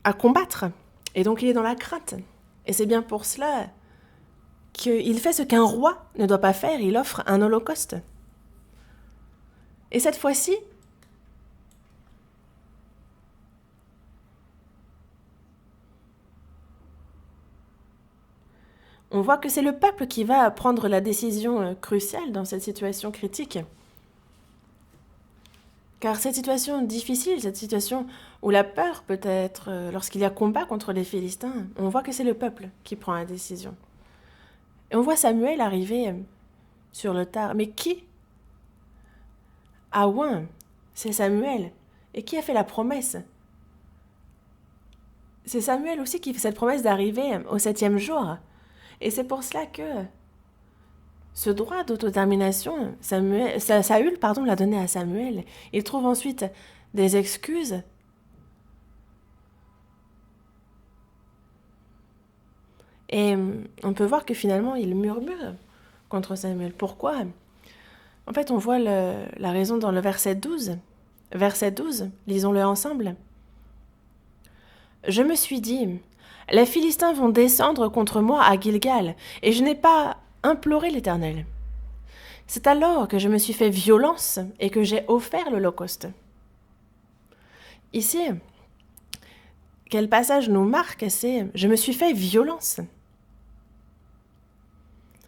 à combattre. Et donc il est dans la crainte. Et c'est bien pour cela qu'il fait ce qu'un roi ne doit pas faire, il offre un holocauste. Et cette fois-ci, on voit que c'est le peuple qui va prendre la décision cruciale dans cette situation critique. Car cette situation difficile, cette situation où la peur peut être, lorsqu'il y a combat contre les Philistins, on voit que c'est le peuple qui prend la décision. Et on voit Samuel arriver sur le tard. Mais qui a oint ? C'est Samuel. Et qui a fait la promesse ? C'est Samuel aussi qui fait cette promesse d'arriver au 7e jour. Et c'est pour cela que ce droit d'autodétermination, Saül l'a donné à Samuel. Il trouve ensuite des excuses. Et on peut voir que finalement, il murmure contre Samuel. Pourquoi ? En fait, on voit la raison dans le verset 12. Verset 12, lisons-le ensemble. « Je me suis dit, les Philistins vont descendre contre moi à Gilgal, et je n'ai pas imploré l'Éternel. C'est alors que je me suis fait violence et que j'ai offert l'holocauste. » Ici, quel passage nous marque, c'est « je me suis fait violence ».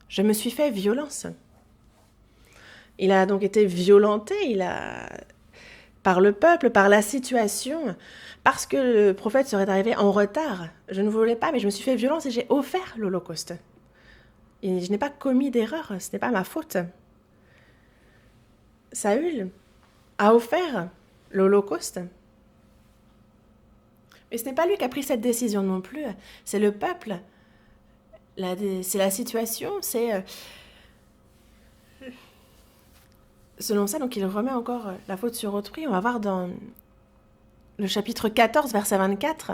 Je me suis fait violence. Il a donc été violenté, par le peuple, par la situation, parce que le prophète serait arrivé en retard. Je ne voulais pas, mais je me suis fait violence et j'ai offert l'holocauste. Et je n'ai pas commis d'erreur, ce n'est pas ma faute. Saül a offert l'holocauste. Mais ce n'est pas lui qui a pris cette décision non plus, c'est le peuple. C'est la situation, c'est... Selon ça, donc il remet encore la faute sur autrui. On va voir dans le chapitre 14, verset 24.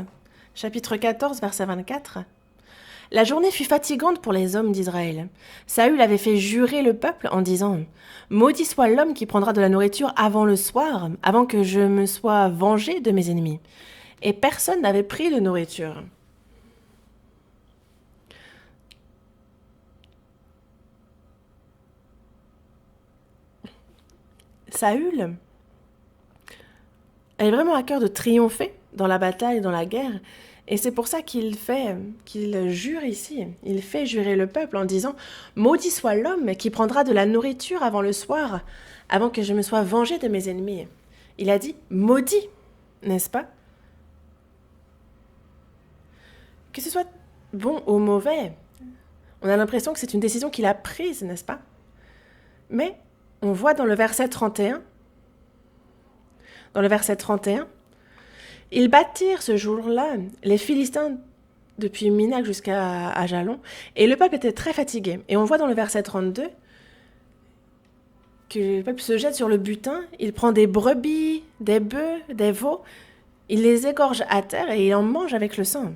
Chapitre 14, verset 24. « La journée fut fatigante pour les hommes d'Israël. Saül avait fait jurer le peuple en disant « Maudit soit l'homme qui prendra de la nourriture avant le soir, avant que je me sois vengé de mes ennemis. » Et personne n'avait pris de nourriture. Saül a vraiment à cœur de triompher dans la bataille, dans la guerre, et c'est pour ça qu'il jure ici. Il fait jurer le peuple en disant « Maudit soit l'homme qui prendra de la nourriture avant le soir, avant que je me sois vengé de mes ennemis. » Il a dit « maudit », n'est-ce pas ? Que ce soit bon ou mauvais, on a l'impression que c'est une décision qu'il a prise, n'est-ce pas ? Mais on voit dans le verset 31, ils bâtirent ce jour-là les Philistins depuis Minac jusqu'à Ajalon, et le peuple était très fatigué. Et on voit dans le verset 32 que le peuple se jette sur le butin, il prend des brebis, des bœufs, des veaux, il les égorge à terre et il en mange avec le sang.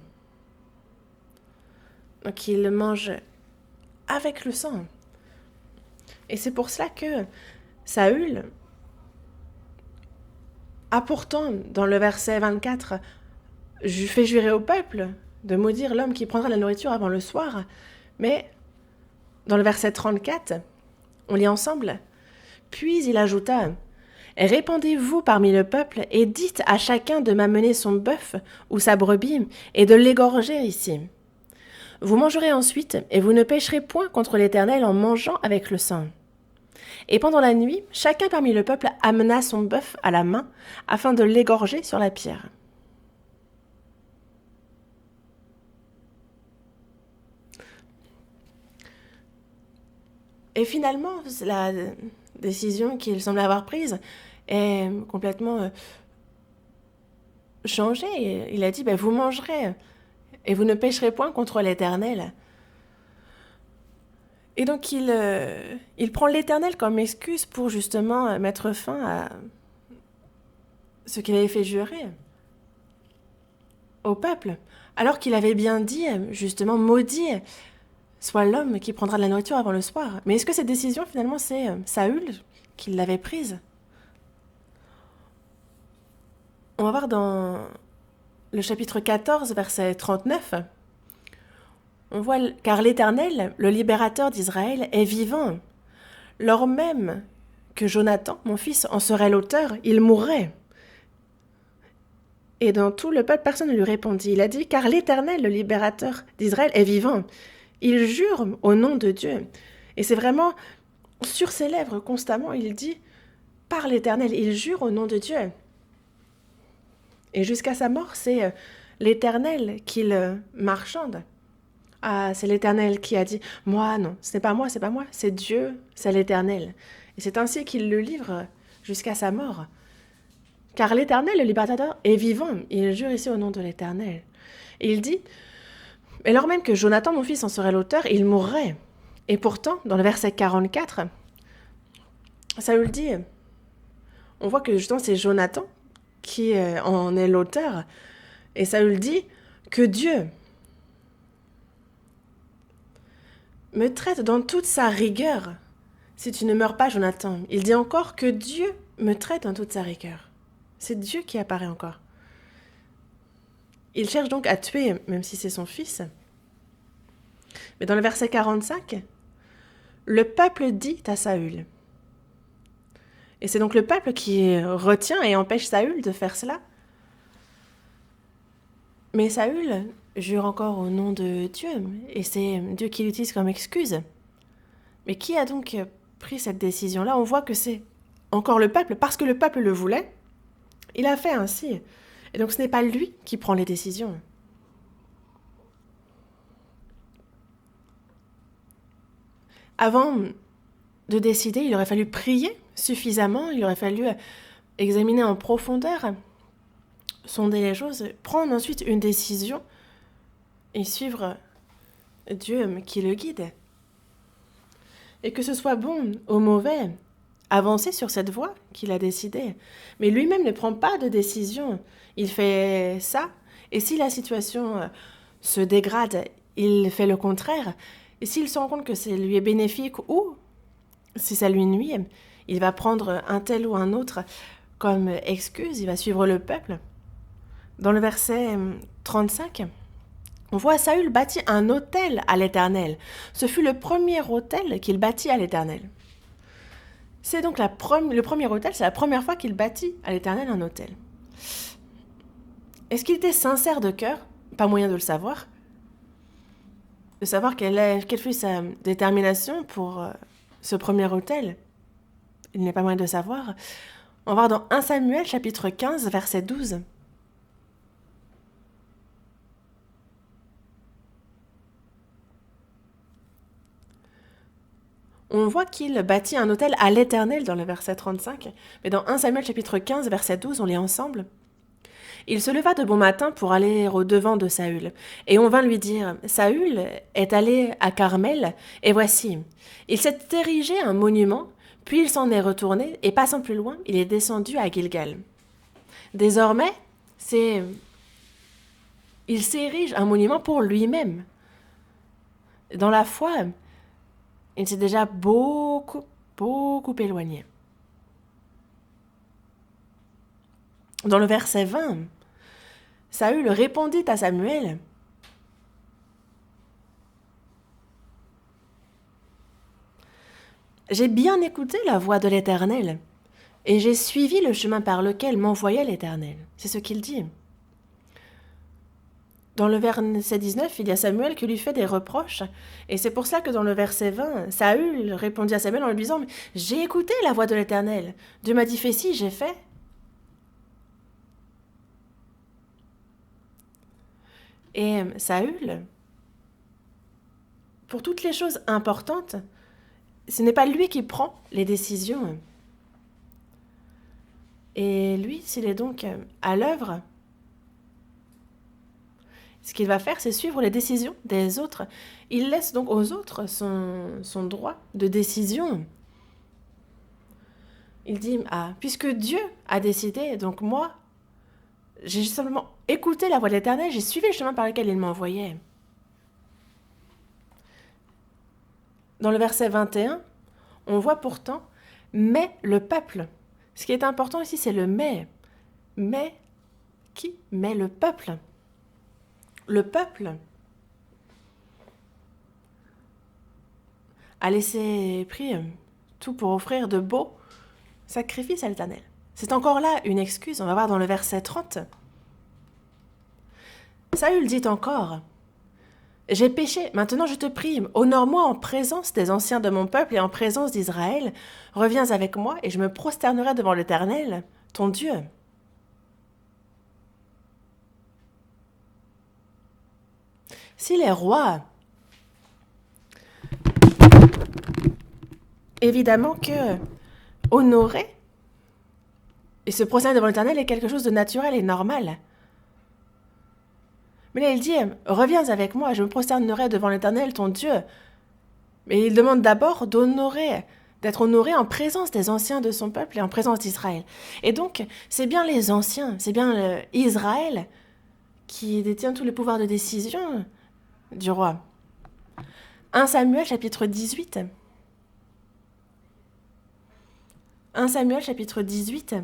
Donc il le mange avec le sang. Et c'est pour cela que Saül a pourtant, dans le verset 24, fait jurer au peuple de maudire l'homme qui prendra la nourriture avant le soir. Mais dans le verset 34, on lit ensemble Puis il ajouta, « Répandez-vous parmi le peuple et dites à chacun de m'amener son bœuf ou sa brebis et de l'égorger ici. Vous mangerez ensuite et vous ne pécherez point contre l'Éternel en mangeant avec le sang. » Et pendant la nuit, chacun parmi le peuple amena son bœuf à la main afin de l'égorger sur la pierre. Et finalement, la décision qu'il semble avoir prise est complètement changée. Il a dit, vous mangerez et vous ne pécherez point contre l'Éternel. Et donc il prend l'Éternel comme excuse pour justement mettre fin à ce qu'il avait fait jurer au peuple, alors qu'il avait bien dit, justement, maudit soit l'homme qui prendra de la nourriture avant le soir. Mais est-ce que cette décision, finalement, c'est Saül qui l'avait prise? On va voir dans le chapitre 14, verset 39. On voit « Car l'Éternel, le libérateur d'Israël, est vivant. Lors même que Jonathan, mon fils, en serait l'auteur, il mourrait. » Et dans tout le peuple, personne ne lui répondit. Il a dit « Car l'Éternel, le libérateur d'Israël, est vivant. » Il jure au nom de Dieu. Et c'est vraiment sur ses lèvres constamment, il dit « Par l'Éternel », il jure au nom de Dieu. Et jusqu'à sa mort, c'est l'Éternel qu'il marchande. Ah, c'est l'Éternel qui a dit « Moi, non, ce n'est pas moi, c'est Dieu, c'est l'Éternel. » Et c'est ainsi qu'il le livre jusqu'à sa mort. Car l'Éternel, le libérateur, est vivant. Il jure ici au nom de l'Éternel. Et il dit « Et lors même que Jonathan, mon fils, en serait l'auteur, il mourrait. » Et pourtant, dans le verset 44, Saül dit, on voit que justement c'est Jonathan qui en est l'auteur. Et Saül dit que Dieu me traite dans toute sa rigueur si tu ne meurs pas, Jonathan. Il dit encore que Dieu me traite dans toute sa rigueur. C'est Dieu qui apparaît encore. Il cherche donc à tuer, même si c'est son fils. Mais dans le verset 45, le peuple dit à Saül. Et c'est donc le peuple qui retient et empêche Saül de faire cela. Mais Saül jure encore au nom de Dieu, et c'est Dieu qui l'utilise comme excuse. Mais qui a donc pris cette décision-là? On voit que c'est encore le peuple, parce que le peuple le voulait, il a fait ainsi. Et donc ce n'est pas lui qui prend les décisions. Avant de décider, il aurait fallu prier suffisamment, il aurait fallu examiner en profondeur, sonder les choses, prendre ensuite une décision et suivre Dieu qui le guide. Et que ce soit bon ou mauvais, avancer sur cette voie qu'il a décidée. Mais lui-même ne prend pas de décision. Il fait ça, et si la situation se dégrade, il fait le contraire. Et s'il se rend compte que ça lui est bénéfique ou si ça lui nuit, il va prendre un tel ou un autre comme excuse, il va suivre le peuple. Dans le verset 35, on voit Saül bâtit un autel à l'Éternel. Ce fut le premier autel qu'il bâtit à l'Éternel. C'est donc le premier autel, c'est la première fois qu'il bâtit à l'Éternel un autel. Est-ce qu'il était sincère de cœur? Pas moyen de le savoir. De savoir quelle fut sa détermination pour ce premier autel. Il n'est pas moyen de savoir. On va voir dans 1 Samuel, chapitre 15, verset 12. On voit qu'il bâtit un autel à l'Éternel dans le verset 35, mais dans 1 Samuel chapitre 15, verset 12, on lit ensemble. Il se leva de bon matin pour aller au-devant de Saül, et on vint lui dire, « Saül est allé à Carmel, et voici, il s'est érigé un monument, puis il s'en est retourné, et passant plus loin, il est descendu à Gilgal. » Désormais, il s'érige un monument pour lui-même. Dans la foi, il s'est déjà beaucoup éloigné. Dans le verset 20, Saül répondit à Samuel, J'ai bien écouté la voix de l'Éternel, et j'ai suivi le chemin par lequel m'envoyait l'Éternel. C'est ce qu'il dit. Dans le verset 19, il y a Samuel qui lui fait des reproches. Et c'est pour ça que dans le verset 20, Saül répondit à Samuel en lui disant « J'ai écouté la voix de l'Éternel. Dieu m'a dit « Fais ci, j'ai fait. » Et Saül, pour toutes les choses importantes, ce n'est pas lui qui prend les décisions. Et lui, s'il est donc à l'œuvre, ce qu'il va faire, c'est suivre les décisions des autres. Il laisse donc aux autres son droit de décision. Il dit, puisque Dieu a décidé, donc moi, j'ai simplement écouté la voix de l'Éternel, j'ai suivi le chemin par lequel il m'envoyait. Dans le verset 21, on voit pourtant « mais le peuple ». Ce qui est important ici, c'est le « mais ». Mais qui? Mais le peuple. Le peuple a pris tout pour offrir de beaux sacrifices à l'Éternel. C'est encore là une excuse, on va voir dans le verset 30. Saül dit encore « J'ai péché, maintenant je te prie, honore-moi en présence des anciens de mon peuple et en présence d'Israël. Reviens avec moi et je me prosternerai devant l'Éternel, ton Dieu. » Si les rois, évidemment que honorer et se prosterner devant l'Éternel est quelque chose de naturel et normal. Mais là, il dit, reviens avec moi, je me prosternerai devant l'Éternel, ton Dieu. Mais il demande d'abord d'être honoré en présence des anciens de son peuple et en présence d'Israël. Et donc, c'est bien les anciens, c'est bien Israël qui détient tous les pouvoirs de décision du roi. 1 Samuel chapitre 18. 1 Samuel chapitre 18,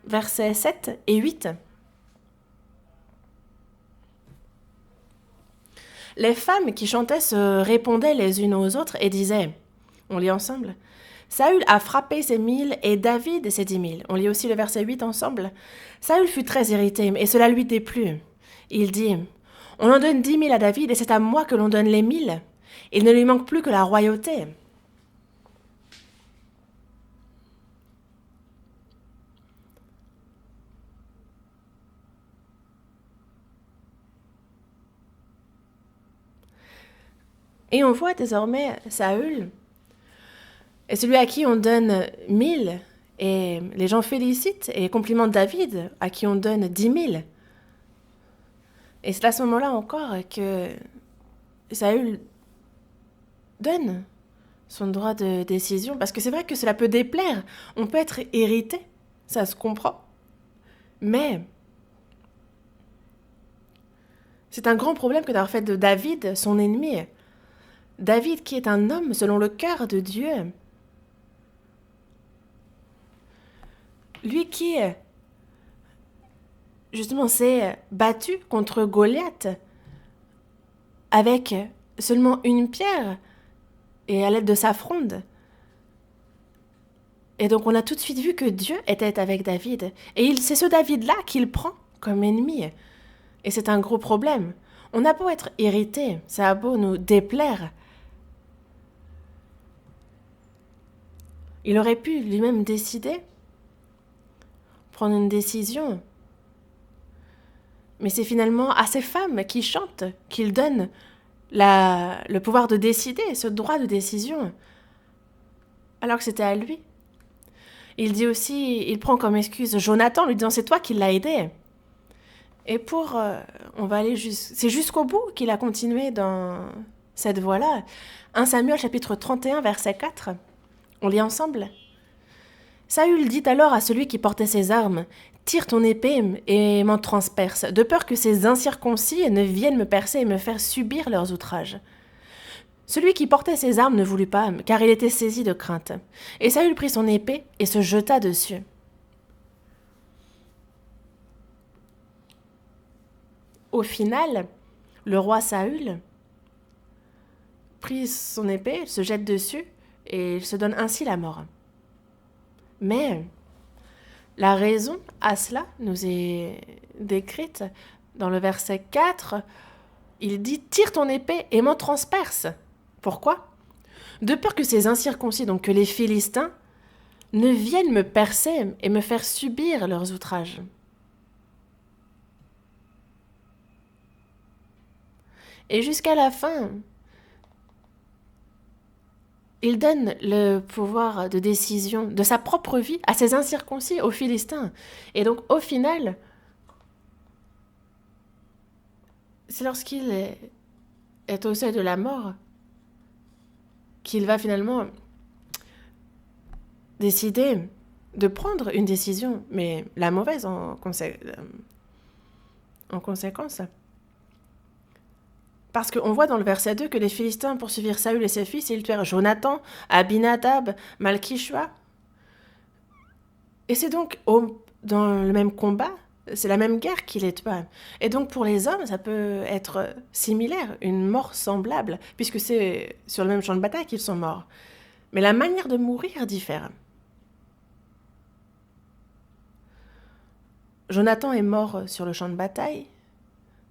versets 7 et 8. Les femmes qui chantaient se répondaient les unes aux autres et disaient, on lit ensemble, Saül a frappé ses 1000 et David ses 10 000. On lit aussi le verset 8 ensemble. Saül fut très irrité et cela lui déplut. Il dit, on en donne 10 000 à David et c'est à moi que l'on donne les 1000. Il ne lui manque plus que la royauté. Et on voit désormais Saül, et celui à qui on donne 1000, et les gens félicitent et complimentent David, à qui on donne 10 000. Et c'est à ce moment-là encore que Saül donne son droit de décision, parce que c'est vrai que cela peut déplaire, on peut être irrité, ça se comprend, mais c'est un grand problème que d'avoir fait de David son ennemi. David qui est un homme selon le cœur de Dieu. Lui qui, justement, s'est battu contre Goliath avec seulement une pierre et à l'aide de sa fronde. Et donc on a tout de suite vu que Dieu était avec David. Et c'est ce David-là qu'il prend comme ennemi. Et c'est un gros problème. On a beau être irrité, ça a beau nous déplaire. Il aurait pu lui-même décider, prendre une décision. Mais c'est finalement à ces femmes qui chantent qu'il donne le pouvoir de décider, ce droit de décision, alors que c'était à lui. Il dit aussi, il prend comme excuse Jonathan, lui disant c'est toi qui l'as aidé. Et on va aller c'est jusqu'au bout qu'il a continué dans cette voie-là. 1 Samuel chapitre 31 verset 4. On lit ensemble. Saül dit alors à celui qui portait ses armes, « Tire ton épée et m'en transperce, de peur que ces incirconcis ne viennent me percer et me faire subir leurs outrages. » Celui qui portait ses armes ne voulut pas, car il était saisi de crainte. Et Saül prit son épée et se jeta dessus. Au final, le roi Saül prit son épée, se jette dessus, et il se donne ainsi la mort. Mais la raison à cela nous est décrite dans le verset 4. Il dit « Tire ton épée et m'en transperce ». Pourquoi ? De peur que ces incirconcis, donc que les Philistins, ne viennent me percer et me faire subir leurs outrages. Et jusqu'à la fin, il donne le pouvoir de décision de sa propre vie à ces incirconcis, aux Philistins. Et donc, au final, c'est lorsqu'il est au seuil de la mort qu'il va finalement décider de prendre une décision, mais la mauvaise en conséquence. Parce qu'on voit dans le verset 2 que les Philistins poursuivirent Saül et ses fils et ils tuèrent Jonathan, Abinadab, Malchishua. Et c'est donc dans le même combat, c'est la même guerre qui les tua. Et donc pour les hommes, ça peut être similaire, une mort semblable, puisque c'est sur le même champ de bataille qu'ils sont morts. Mais la manière de mourir diffère. Jonathan est mort sur le champ de bataille.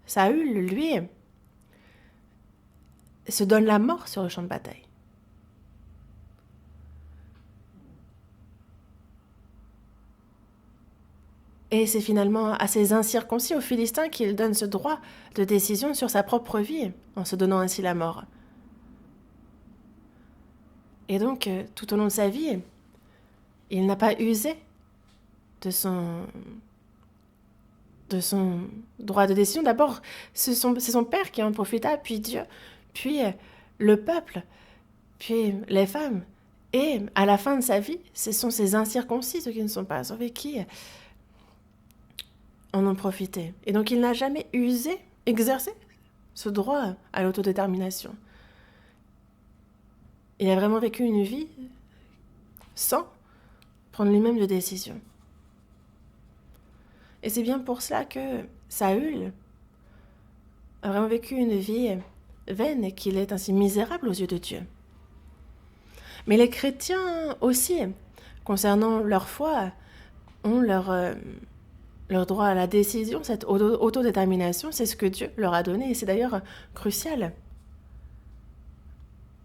Saül, lui, se donne la mort sur le champ de bataille. Et c'est finalement à ces incirconcis, aux Philistins, qu'il donne ce droit de décision sur sa propre vie, en se donnant ainsi la mort. Et donc, tout au long de sa vie, il n'a pas usé de son droit de décision. D'abord, c'est son père qui en profita, puis Dieu, puis le peuple, puis les femmes. Et à la fin de sa vie, ce sont ces incirconcis, ceux qui ne sont pas sauvés, qui en ont profité. Et donc, il n'a jamais exercé ce droit à l'autodétermination. Il a vraiment vécu une vie sans prendre lui-même de décision. Et c'est bien pour cela que Saül a vraiment vécu une vie vaine et qu'il est ainsi misérable aux yeux de Dieu. Mais les chrétiens aussi, concernant leur foi, ont leur droit à la décision, cette autodétermination, c'est ce que Dieu leur a donné et c'est d'ailleurs crucial.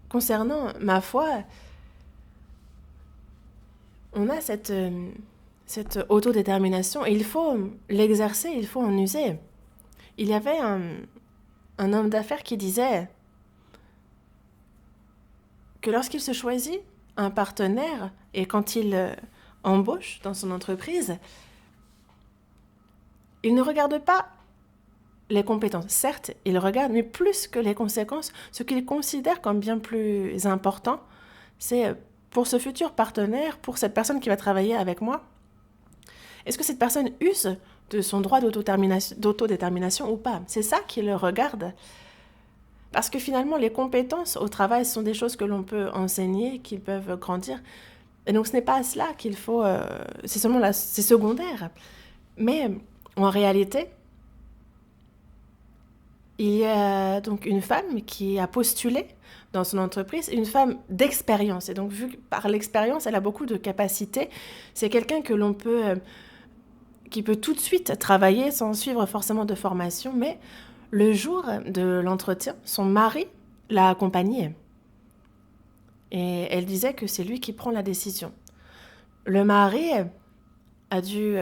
Concernant ma foi, on a cette autodétermination et il faut l'exercer, il faut en user. Il y avait un homme d'affaires qui disait que lorsqu'il se choisit un partenaire et quand il embauche dans son entreprise, il ne regarde pas les compétences. Certes, il regarde, mais plus que les conséquences, ce qu'il considère comme bien plus important, c'est pour ce futur partenaire, pour cette personne qui va travailler avec moi, est-ce que cette personne use de son droit d'autodétermination ou pas? C'est ça qu'il regarde. Parce que finalement, les compétences au travail sont des choses que l'on peut enseigner, qui peuvent grandir. Et donc, ce n'est pas à cela qu'il faut... c'est secondaire. Mais en réalité, il y a donc une femme qui a postulé dans son entreprise, une femme d'expérience. Et donc, vu que par l'expérience, elle a beaucoup de capacités, c'est quelqu'un qui peut tout de suite travailler sans suivre forcément de formation. Mais le jour de l'entretien, son mari l'a accompagnée. Et elle disait que c'est lui qui prend la décision. Le mari a dû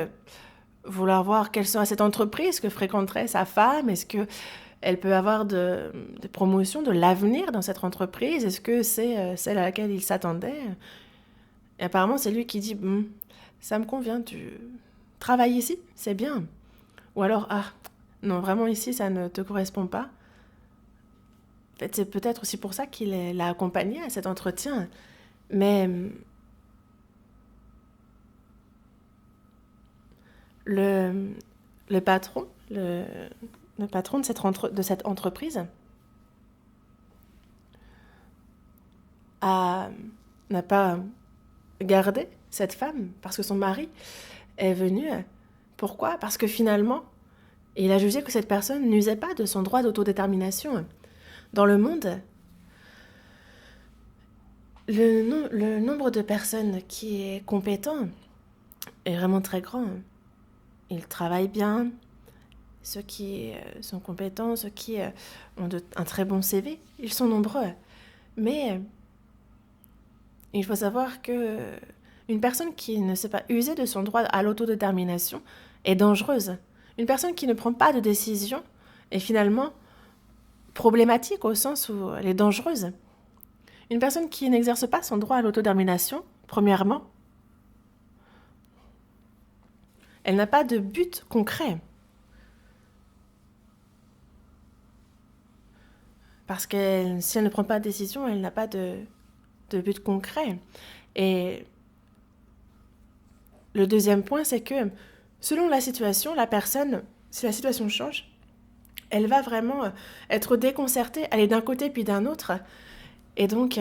vouloir voir quelle sera cette entreprise que fréquenterait sa femme. Est-ce qu'elle peut avoir de promotion, de l'avenir dans cette entreprise? Est-ce que c'est celle à laquelle il s'attendait? Et apparemment, c'est lui qui dit ça me convient, tu travailles ici, c'est bien. Ou alors, non, vraiment ici, ça ne te correspond pas. En fait, c'est peut-être aussi pour ça qu'il l'a accompagnée à cet entretien. Mais le patron, le patron de cette entreprise n'a pas gardé cette femme parce que son mari est venu. Pourquoi? Parce que finalement, il a jugé que cette personne n'usait pas de son droit d'autodétermination. Dans le monde, le nombre de personnes qui est compétent est vraiment très grand. Ils travaillent bien. Ceux qui sont compétents, ceux qui ont un très bon CV, ils sont nombreux. Mais il faut savoir que une personne qui ne sait pas user de son droit à l'autodétermination est dangereuse. Une personne qui ne prend pas de décision est finalement problématique au sens où elle est dangereuse. Une personne qui n'exerce pas son droit à l'autodétermination, premièrement, elle n'a pas de but concret. Parce que si elle ne prend pas de décision, elle n'a pas de but concret. Et le deuxième point, c'est que selon la situation, la personne, si la situation change, elle va vraiment être déconcertée, aller d'un côté puis d'un autre. Et donc,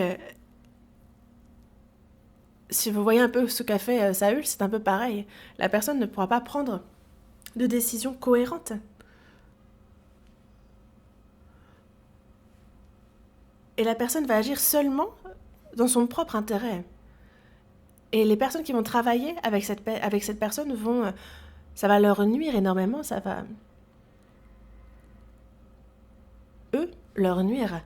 si vous voyez un peu ce qu'a fait Saül, c'est un peu pareil. La personne ne pourra pas prendre de décision cohérente. Et la personne va agir seulement dans son propre intérêt. Et les personnes qui vont travailler avec cette personne vont... ça va leur nuire énormément, ça va... eux, leur nuire.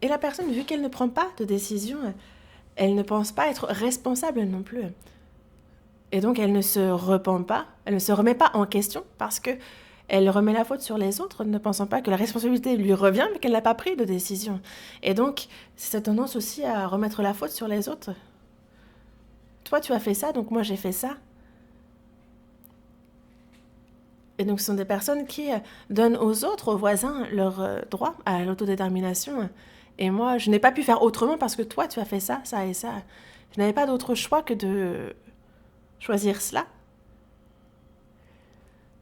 Et la personne, vu qu'elle ne prend pas de décision, elle ne pense pas être responsable non plus. Et donc, elle ne se repent pas, elle ne se remet pas en question parce que elle remet la faute sur les autres, ne pensant pas que la responsabilité lui revient, mais qu'elle n'a pas pris de décision. Et donc, c'est cette tendance aussi à remettre la faute sur les autres. Toi, tu as fait ça, donc moi, j'ai fait ça. Et donc, ce sont des personnes qui donnent aux autres, aux voisins, leur droit à l'autodétermination. Et moi, je n'ai pas pu faire autrement parce que toi, tu as fait ça, ça et ça. Je n'avais pas d'autre choix que de choisir cela.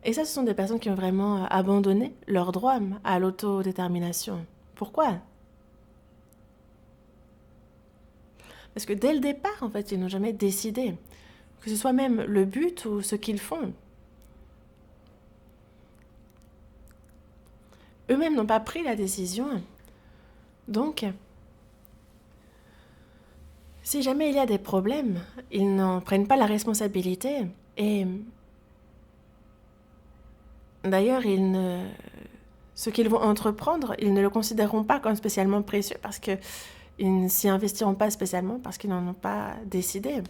Et ça, ce sont des personnes qui ont vraiment abandonné leur droit à l'autodétermination. Pourquoi? Parce que dès le départ, en fait, ils n'ont jamais décidé. Que ce soit même le but ou ce qu'ils font. Eux-mêmes n'ont pas pris la décision. Donc, si jamais il y a des problèmes, ils n'en prennent pas la responsabilité. Et d'ailleurs, ce qu'ils vont entreprendre, ils ne le considéreront pas comme spécialement précieux parce qu'ils ne s'y investiront pas spécialement parce qu'ils n'en ont pas décidé.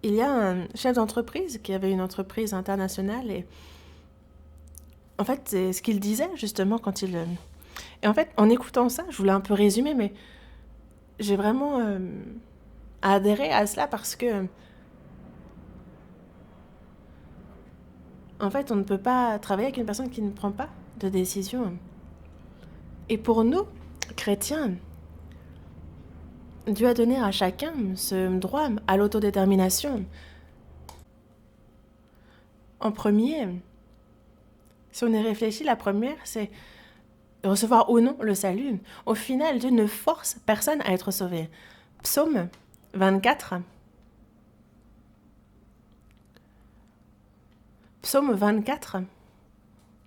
Il y a un chef d'entreprise qui avait une entreprise internationale et en fait, c'est ce qu'il disait justement quand il... Et en fait, en écoutant ça, je voulais un peu résumer, mais j'ai vraiment adhéré à cela parce que en fait, on ne peut pas travailler avec une personne qui ne prend pas de décision. Et pour nous, chrétiens, Dieu a donné à chacun ce droit à l'autodétermination. En premier, si on y réfléchit, la première, c'est recevoir ou non le salut. Au final, Dieu ne force personne à être sauvé. Psaume 24. Psaume 24,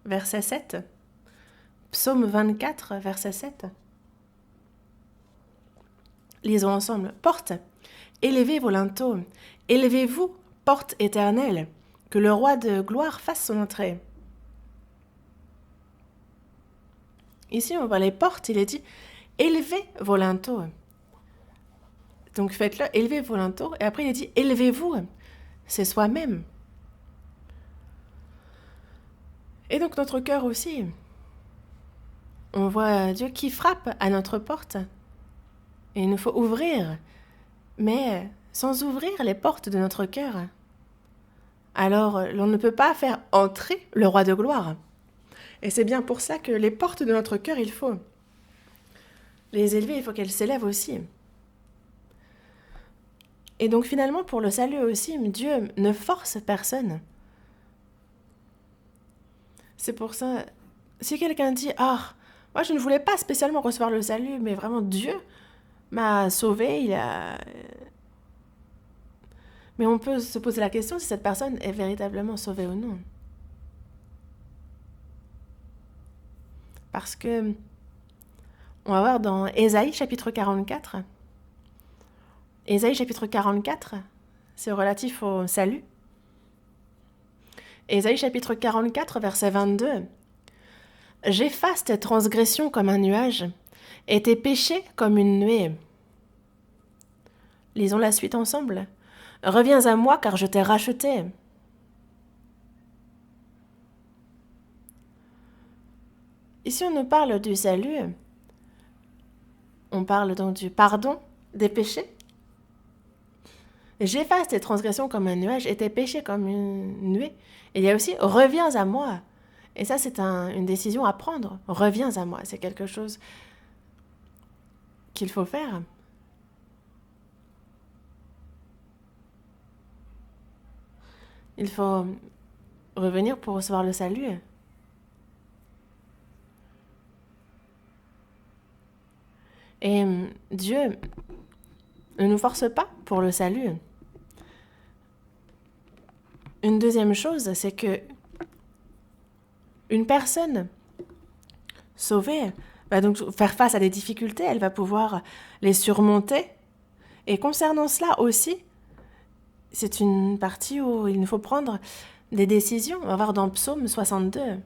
verset 7. Psaume 24, verset 7. Lisons ensemble. Porte, élevez vos linteaux, élevez-vous, porte éternelle, que le roi de gloire fasse son entrée. Ici, on voit les portes, il est dit, élevez vos linteaux. Donc faites-le, élevez vos linteaux, et après il est dit, élevez-vous, c'est soi-même. Et donc notre cœur aussi. On voit Dieu qui frappe à notre porte. Et il nous faut ouvrir. Mais sans ouvrir les portes de notre cœur, alors l'on ne peut pas faire entrer le roi de gloire. Et c'est bien pour ça que les portes de notre cœur, il faut les élever, il faut qu'elles s'élèvent aussi. Et donc finalement, pour le salut aussi, Dieu ne force personne. C'est pour ça, si quelqu'un dit « Ah, moi je ne voulais pas spécialement recevoir le salut, mais vraiment Dieu m'a sauvé, Mais on peut se poser la question si cette personne est véritablement sauvée ou non. parce que on va voir dans Ésaïe chapitre 44. Ésaïe chapitre 44, c'est relatif au salut. Ésaïe chapitre 44, verset 22. « J'efface tes transgressions comme un nuage, et tes péchés comme une nuée. » Lisons la suite ensemble. « Reviens à moi, car je t'ai racheté. » Ici, on nous parle du salut. On parle donc du pardon des péchés. « J'efface tes transgressions comme un nuage, et tes péchés comme une nuée. » Et il y a aussi « Reviens à moi. » Et ça, c'est une décision à prendre. « Reviens à moi. » C'est quelque chose qu'il faut faire. Il faut revenir pour recevoir le salut. Et Dieu ne nous force pas pour le salut. Une deuxième chose, c'est que une personne sauvée va donc faire face à des difficultés, elle va pouvoir les surmonter. Et concernant cela aussi, c'est une partie où il nous faut prendre des décisions. On va voir dans Psaume 62.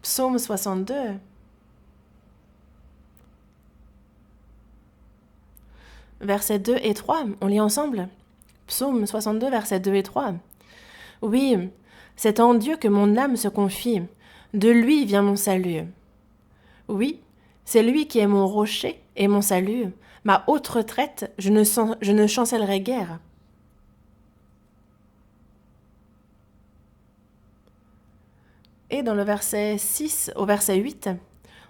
Psaume 62. Versets 2 et 3, on lit ensemble. Psaume 62, versets 2 et 3. « Oui, c'est en Dieu que mon âme se confie, de lui vient mon salut. Oui, c'est lui qui est mon rocher et mon salut, ma haute retraite, je ne chancellerai guère. » Et dans le verset 6 au verset 8,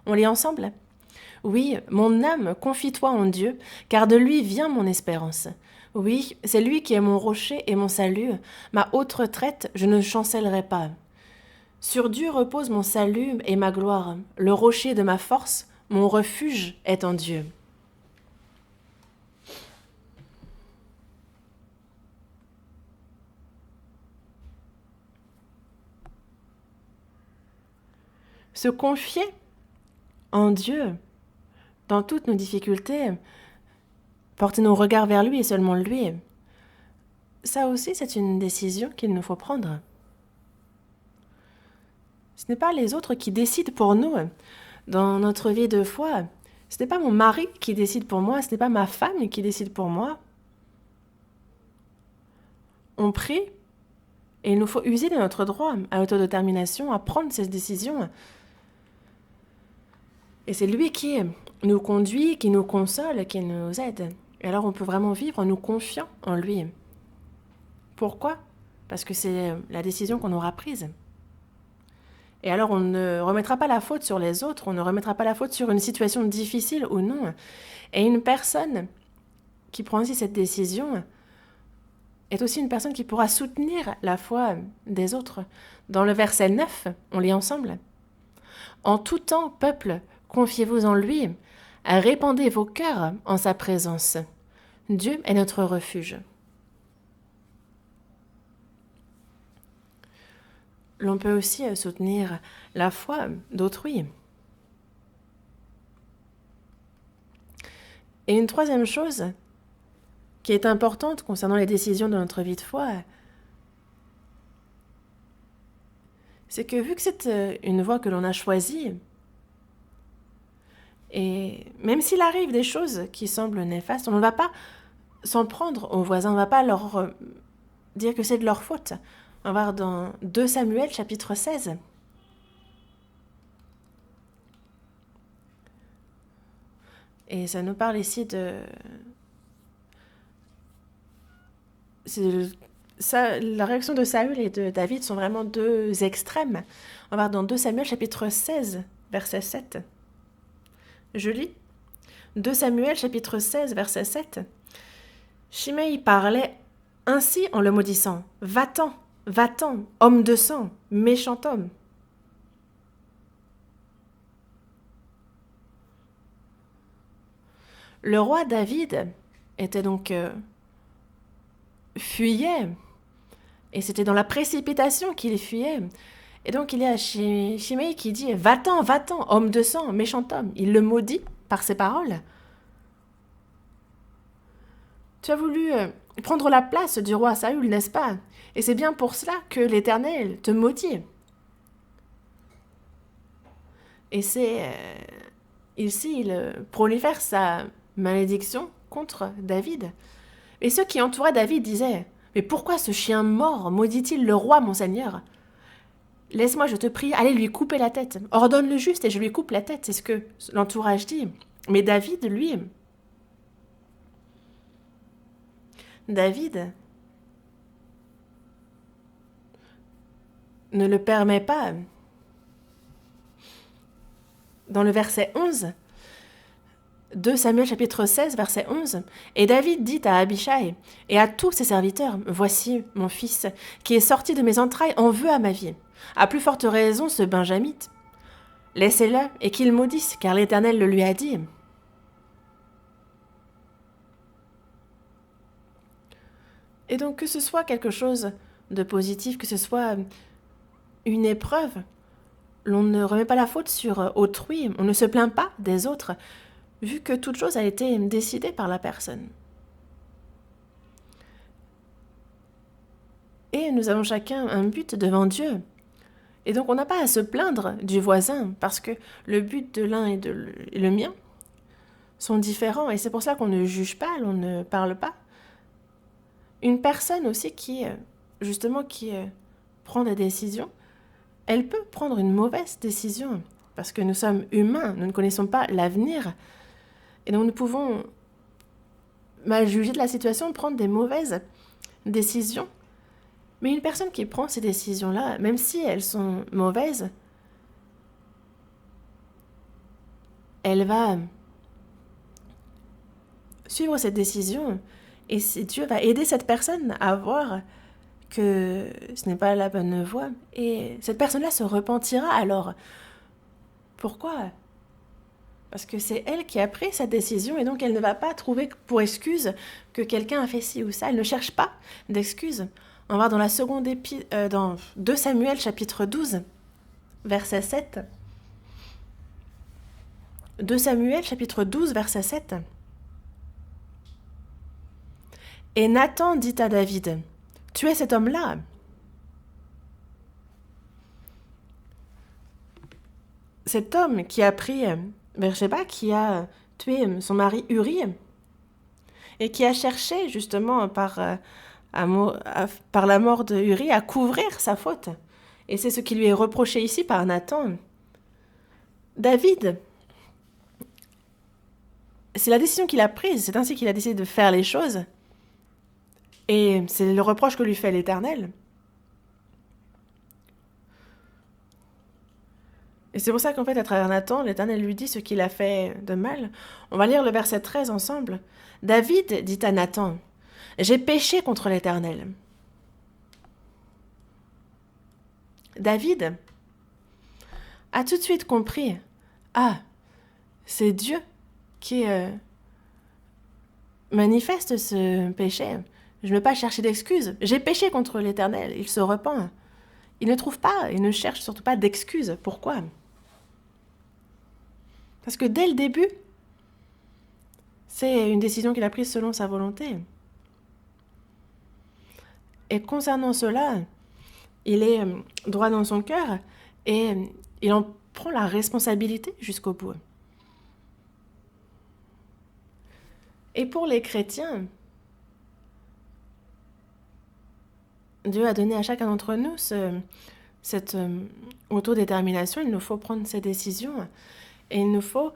on lit ensemble. « Oui, mon âme, confie-toi en Dieu, car de lui vient mon espérance. Oui, c'est lui qui est mon rocher et mon salut, ma haute retraite, je ne chancellerai pas. Sur Dieu repose mon salut et ma gloire, le rocher de ma force, mon refuge est en Dieu. » Se confier en Dieu dans toutes nos difficultés, porter nos regards vers lui et seulement lui, ça aussi c'est une décision qu'il nous faut prendre. Ce n'est pas les autres qui décident pour nous dans notre vie de foi. Ce n'est pas mon mari qui décide pour moi, ce n'est pas ma femme qui décide pour moi. On prie et il nous faut user de notre droit à l'autodétermination, à prendre ces décisions. Et c'est lui qui nous conduit, qui nous console, qui nous aide. Et alors on peut vraiment vivre en nous confiant en lui. Pourquoi ? Parce que c'est la décision qu'on aura prise. Et alors on ne remettra pas la faute sur les autres, on ne remettra pas la faute sur une situation difficile ou non. Et une personne qui prend aussi cette décision est aussi une personne qui pourra soutenir la foi des autres. Dans le verset 9, on lit ensemble. « En tout temps, peuple, confiez-vous en lui, répandez vos cœurs en sa présence. Dieu est notre refuge. » L'on peut aussi soutenir la foi d'autrui. Et une troisième chose qui est importante concernant les décisions de notre vie de foi, c'est que vu que c'est une voie que l'on a choisie, et même s'il arrive des choses qui semblent néfastes, on ne va pas s'en prendre aux voisins, on ne va pas leur dire que c'est de leur faute. On va voir dans 2 Samuel, chapitre 16. Et ça nous parle ici la réaction de Saül et de David sont vraiment 2 extrêmes. On va voir dans 2 Samuel, chapitre 16, verset 7. Je lis. 2 Samuel, chapitre 16, verset 7. Shimei parlait ainsi en le maudissant. « Va-t'en, va-t'en, homme de sang, méchant homme. » Le roi David était donc fuyait, et c'était dans la précipitation qu'il fuyait. Et donc il y a Shimei qui dit « Va-t'en, va-t'en, homme de sang, méchant homme ». Il le maudit par ses paroles. Tu as voulu prendre la place du roi Saül, n'est-ce pas? Et c'est bien pour cela que l'Éternel te maudit. Et ici, il prolifère sa malédiction contre David. Et ceux qui entouraient David disaient « Mais pourquoi ce chien mort maudit-il le roi, mon seigneur? Laisse-moi, je te prie, allez lui couper la tête. Ordonne le juste et je lui coupe la tête. » C'est ce que l'entourage dit. Mais David, lui... David ne le permet pas. Dans le verset 11, 2 Samuel chapitre 16, verset 11, « Et David dit à Abishai et à tous ses serviteurs, « Voici mon fils, qui est sorti de mes entrailles, en veut à ma vie. À plus forte raison ce Benjamite. Laissez-le et qu'il maudisse, car l'Éternel le lui a dit. » Et donc que ce soit quelque chose de positif, que ce soit une épreuve, l'on ne remet pas la faute sur autrui, on ne se plaint pas des autres, vu que toute chose a été décidée par la personne. Et nous avons chacun un but devant Dieu. Et donc on n'a pas à se plaindre du voisin, parce que le but de l'un et le mien sont différents, et c'est pour ça qu'on ne juge pas, on ne parle pas. Une personne aussi qui prend des décisions, elle peut prendre une mauvaise décision, parce que nous sommes humains, nous ne connaissons pas l'avenir, et donc nous pouvons mal juger de la situation, prendre des mauvaises décisions. Mais une personne qui prend ces décisions-là, même si elles sont mauvaises, elle va suivre cette décision, et Dieu va aider cette personne à voir que ce n'est pas la bonne voie. Et cette personne-là se repentira alors. Pourquoi? Parce que c'est elle qui a pris cette décision, et donc elle ne va pas trouver pour excuse que quelqu'un a fait ci ou ça. Elle ne cherche pas d'excuses. On va voir dans la seconde dans 2 Samuel chapitre 12, verset 7. 2 Samuel chapitre 12, verset 7. Et Nathan dit à David, « Tu es cet homme-là. » Cet homme qui a pris Beersheba, qui a tué son mari Uri, et qui a cherché justement par la mort de Uri à couvrir sa faute. Et c'est ce qui lui est reproché ici par Nathan. David, c'est la décision qu'il a prise, c'est ainsi qu'il a décidé de faire les choses. Et c'est le reproche que lui fait l'Éternel. Et c'est pour ça qu'en fait, à travers Nathan, l'Éternel lui dit ce qu'il a fait de mal. On va lire le verset 13 ensemble. David dit à Nathan, « J'ai péché contre l'Éternel. » David a tout de suite compris, « Ah, c'est Dieu qui manifeste ce péché. Je ne vais pas chercher d'excuses. J'ai péché contre l'Éternel. » Il se repent. Il ne trouve pas, il ne cherche surtout pas d'excuses. Pourquoi? Parce que dès le début, c'est une décision qu'il a prise selon sa volonté. Et concernant cela, il est droit dans son cœur et il en prend la responsabilité jusqu'au bout. Et pour les chrétiens, Dieu a donné à chacun d'entre nous cette autodétermination. Il nous faut prendre ces décisions et il nous faut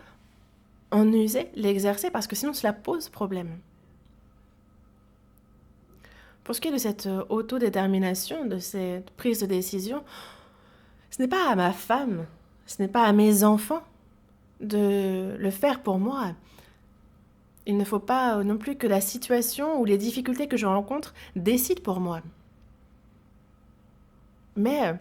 en user, l'exercer, parce que sinon cela pose problème. Pour ce qui est de cette autodétermination, de cette prise de décision, ce n'est pas à ma femme, ce n'est pas à mes enfants de le faire pour moi. Il ne faut pas non plus que la situation ou les difficultés que je rencontre décident pour moi. Mais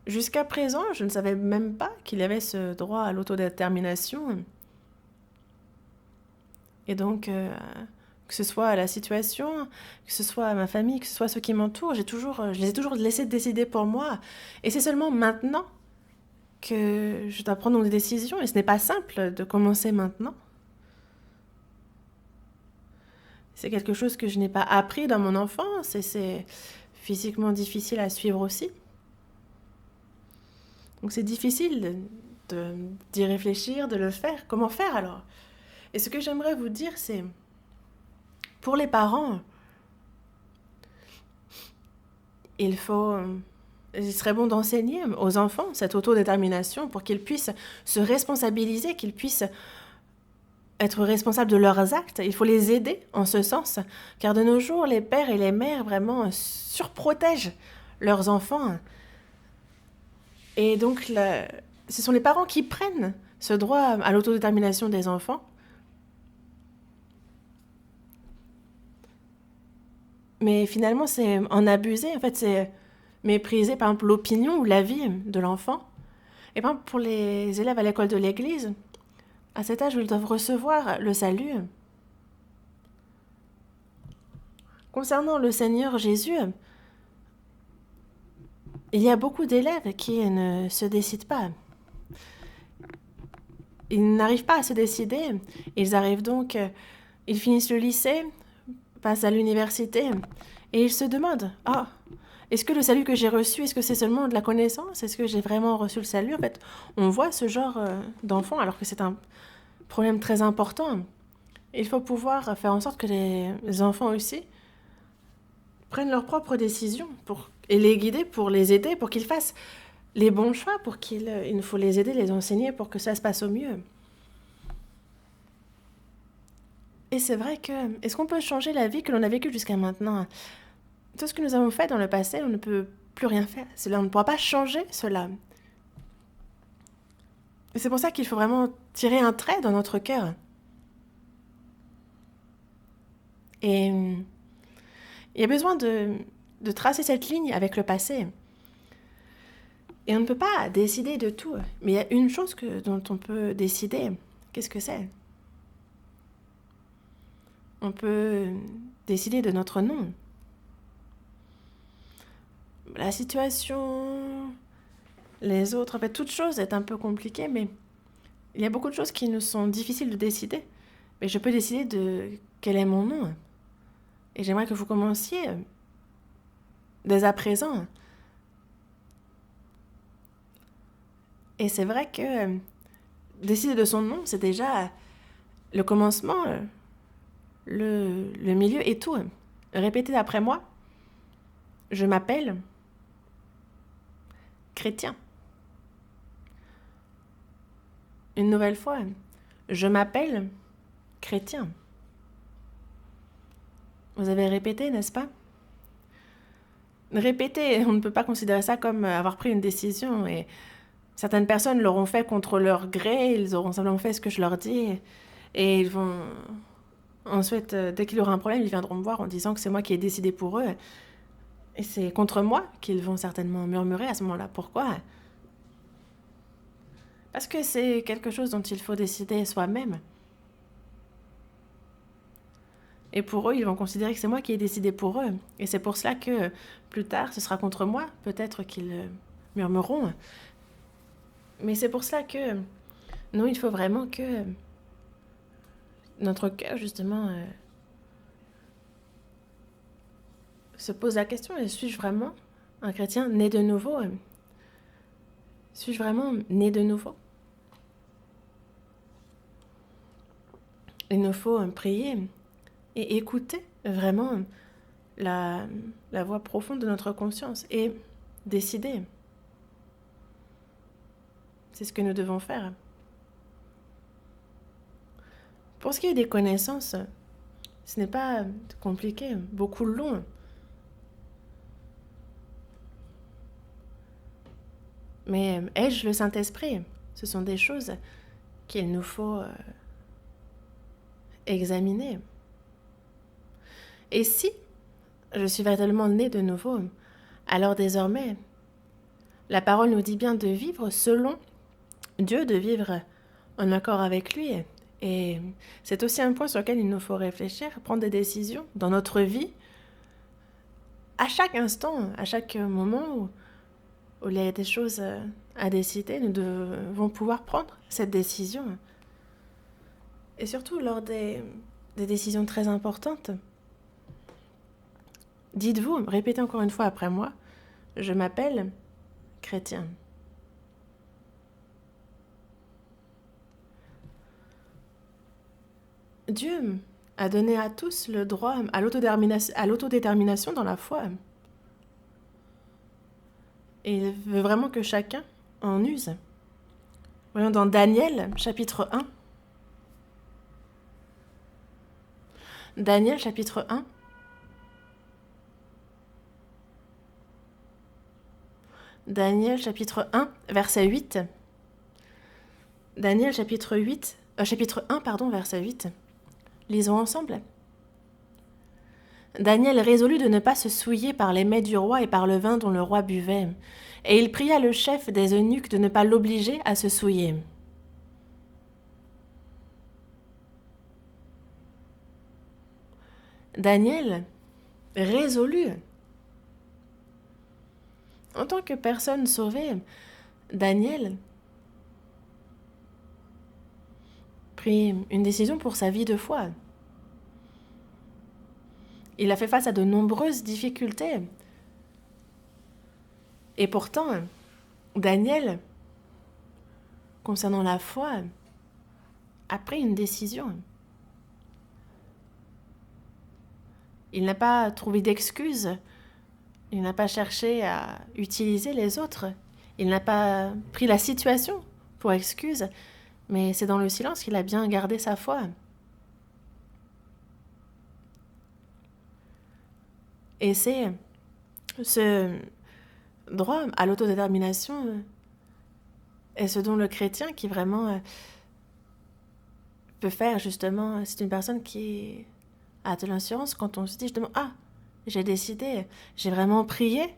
jusqu'à présent, je ne savais même pas qu'il y avait ce droit à l'autodétermination. Et donc, Que ce soit la situation, que ce soit ma famille, que ce soit ceux qui m'entourent, je les ai toujours laissés décider pour moi. Et c'est seulement maintenant que je dois prendre des décisions. Et ce n'est pas simple de commencer maintenant. C'est quelque chose que je n'ai pas appris dans mon enfance et c'est physiquement difficile à suivre aussi. Donc c'est difficile d'y réfléchir, de le faire. Comment faire alors? Et ce que j'aimerais vous dire, c'est pour les parents, il serait bon d'enseigner aux enfants cette autodétermination pour qu'ils puissent se responsabiliser, qu'ils puissent être responsables de leurs actes. Il faut les aider en ce sens, car de nos jours, les pères et les mères vraiment surprotègent leurs enfants. Et donc, ce sont les parents qui prennent ce droit à l'autodétermination des enfants. Mais finalement, c'est en abuser. En fait, c'est mépriser, par exemple, l'opinion ou l'avis de l'enfant. Et par exemple, pour les élèves à l'école de l'Église, à cet âge où ils doivent recevoir le salut, concernant le Seigneur Jésus, il y a beaucoup d'élèves qui ne se décident pas. Ils n'arrivent pas à se décider. Ils finissent le lycée, passent à l'université, et ils se demandent, est-ce que le salut que j'ai reçu, est-ce que c'est seulement de la connaissance? Est-ce que j'ai vraiment reçu le salut? En fait, on voit ce genre d'enfants, alors que c'est un problème très important. Il faut pouvoir faire en sorte que les enfants aussi prennent leurs propres décisions et les guider pour les aider, pour qu'ils fassent les bons choix, il faut les aider, les enseigner pour que ça se passe au mieux. Et c'est vrai que, est-ce qu'on peut changer la vie que l'on a vécue jusqu'à maintenant? Tout ce que nous avons fait dans le passé, on ne peut plus rien faire. On ne pourra pas changer cela. Et c'est pour ça qu'il faut vraiment tirer un trait dans notre cœur. Et il y a besoin de tracer cette ligne avec le passé. Et on ne peut pas décider de tout. Mais il y a une chose dont on peut décider. Qu'est-ce que c'est? On peut décider de notre nom. La situation, les autres, en fait, toute chose est un peu compliquée, mais il y a beaucoup de choses qui nous sont difficiles de décider. Mais je peux décider de quel est mon nom. Et j'aimerais que vous commenciez dès à présent. Et c'est vrai que décider de son nom, c'est déjà le commencement, le milieu et tout. Répétez après moi. Je m'appelle chrétien. Une nouvelle fois. Je m'appelle chrétien. Vous avez répété, n'est-ce pas? Répéter, on ne peut pas considérer ça comme avoir pris une décision. Et certaines personnes l'auront fait contre leur gré, ils auront simplement fait ce que je leur dis. Et ils vont... Ensuite, dès qu'il y aura un problème, ils viendront me voir en disant que c'est moi qui ai décidé pour eux. Et c'est contre moi qu'ils vont certainement murmurer à ce moment-là. Pourquoi? Parce que c'est quelque chose dont il faut décider soi-même. Et pour eux, ils vont considérer que c'est moi qui ai décidé pour eux. Et c'est pour cela que plus tard, ce sera contre moi. Peut-être qu'ils murmureront. Mais c'est pour cela que nous, il faut vraiment que notre cœur, justement, se pose la question, suis-je vraiment un chrétien né de nouveau? Suis-je vraiment né de nouveau? Il nous faut prier et écouter vraiment la voix profonde de notre conscience et décider. C'est ce que nous devons faire. Pour ce qui est des connaissances, ce n'est pas compliqué, beaucoup l'ont. Mais ai-je le Saint-Esprit? Ce sont des choses qu'il nous faut examiner. Et si je suis véritablement né de nouveau, alors désormais, la parole nous dit bien de vivre selon Dieu, de vivre en accord avec lui Et c'est aussi un point sur lequel il nous faut réfléchir, prendre des décisions dans notre vie, à chaque instant, à chaque moment où il y a des choses à décider, nous devons pouvoir prendre cette décision. Et surtout lors des décisions très importantes. Dites-vous, répétez encore une fois après moi, je m'appelle chrétien. Dieu a donné à tous le droit à l'autodétermination dans la foi. Et il veut vraiment que chacun en use. Voyons dans Daniel, chapitre 1. Daniel, chapitre 1. Daniel, chapitre 1, verset 8. Daniel, chapitre 1, verset 8. Lisons ensemble. Daniel résolut de ne pas se souiller par les mets du roi et par le vin dont le roi buvait, et il pria le chef des eunuques de ne pas l'obliger à se souiller. Daniel résolut. En tant que personne sauvée, Daniel prit une décision pour sa vie de foi. Il a fait face à de nombreuses difficultés. Et pourtant, Daniel, concernant la foi, a pris une décision. Il n'a pas trouvé d'excuses. Il n'a pas cherché à utiliser les autres. Il n'a pas pris la situation pour excuse, mais c'est dans le silence qu'il a bien gardé sa foi. Et c'est ce droit à l'autodétermination est ce dont le chrétien qui vraiment peut faire justement, c'est une personne qui a de l'assurance quand on se dit justement « Ah, j'ai décidé, j'ai vraiment prié,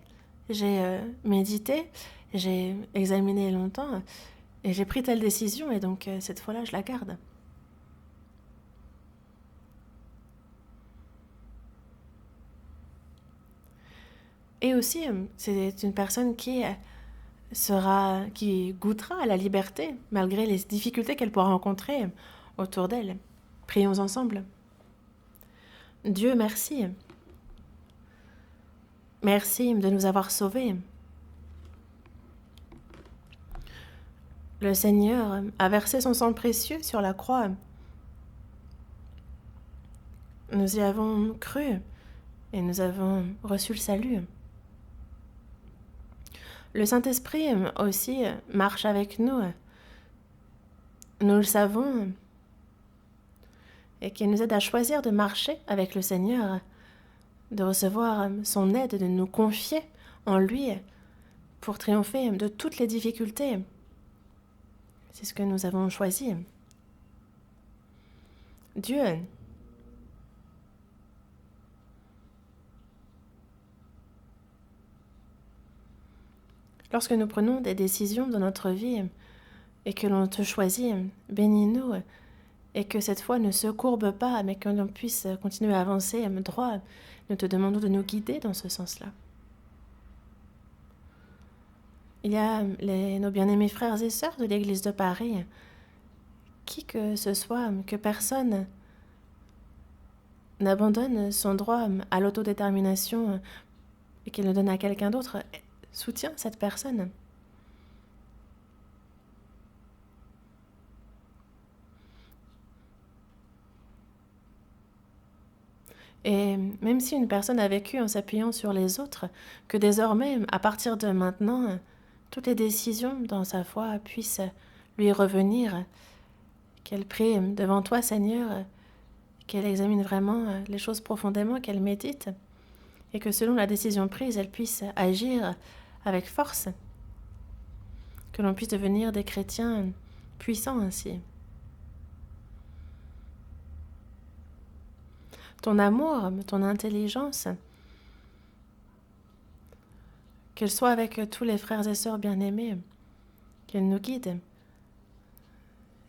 j'ai médité, j'ai examiné longtemps et j'ai pris telle décision et donc cette fois-là, je la garde. » Et aussi, c'est une personne qui goûtera à la liberté malgré les difficultés qu'elle pourra rencontrer autour d'elle. Prions ensemble. Dieu, merci. Merci de nous avoir sauvés. Le Seigneur a versé son sang précieux sur la croix. Nous y avons cru et nous avons reçu le salut. Le Saint-Esprit aussi marche avec nous. Nous le savons et qu'il nous aide à choisir de marcher avec le Seigneur, de recevoir son aide, de nous confier en lui pour triompher de toutes les difficultés. C'est ce que nous avons choisi. Dieu, lorsque nous prenons des décisions dans notre vie et que l'on te choisit, bénis-nous et que cette foi ne se courbe pas, mais que l'on puisse continuer à avancer droit. Nous te demandons de nous guider dans ce sens-là. Il y a nos bien-aimés frères et sœurs de l'Église de Paris, qui que ce soit, que personne n'abandonne son droit à l'autodétermination et qu'il le donne à quelqu'un d'autre, soutient cette personne. Et même si une personne a vécu en s'appuyant sur les autres, que désormais, à partir de maintenant, toutes les décisions dans sa foi puissent lui revenir, qu'elle prie devant toi, Seigneur, qu'elle examine vraiment les choses profondément, qu'elle médite, et que selon la décision prise, elle puisse agir avec force, que l'on puisse devenir des chrétiens puissants ainsi. Ton amour, ton intelligence, qu'elle soit avec tous les frères et sœurs bien-aimés, qu'elle nous guide.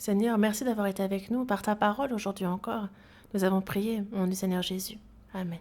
Seigneur, merci d'avoir été avec nous par ta parole aujourd'hui encore. Nous avons prié au nom du Seigneur Jésus. Amen.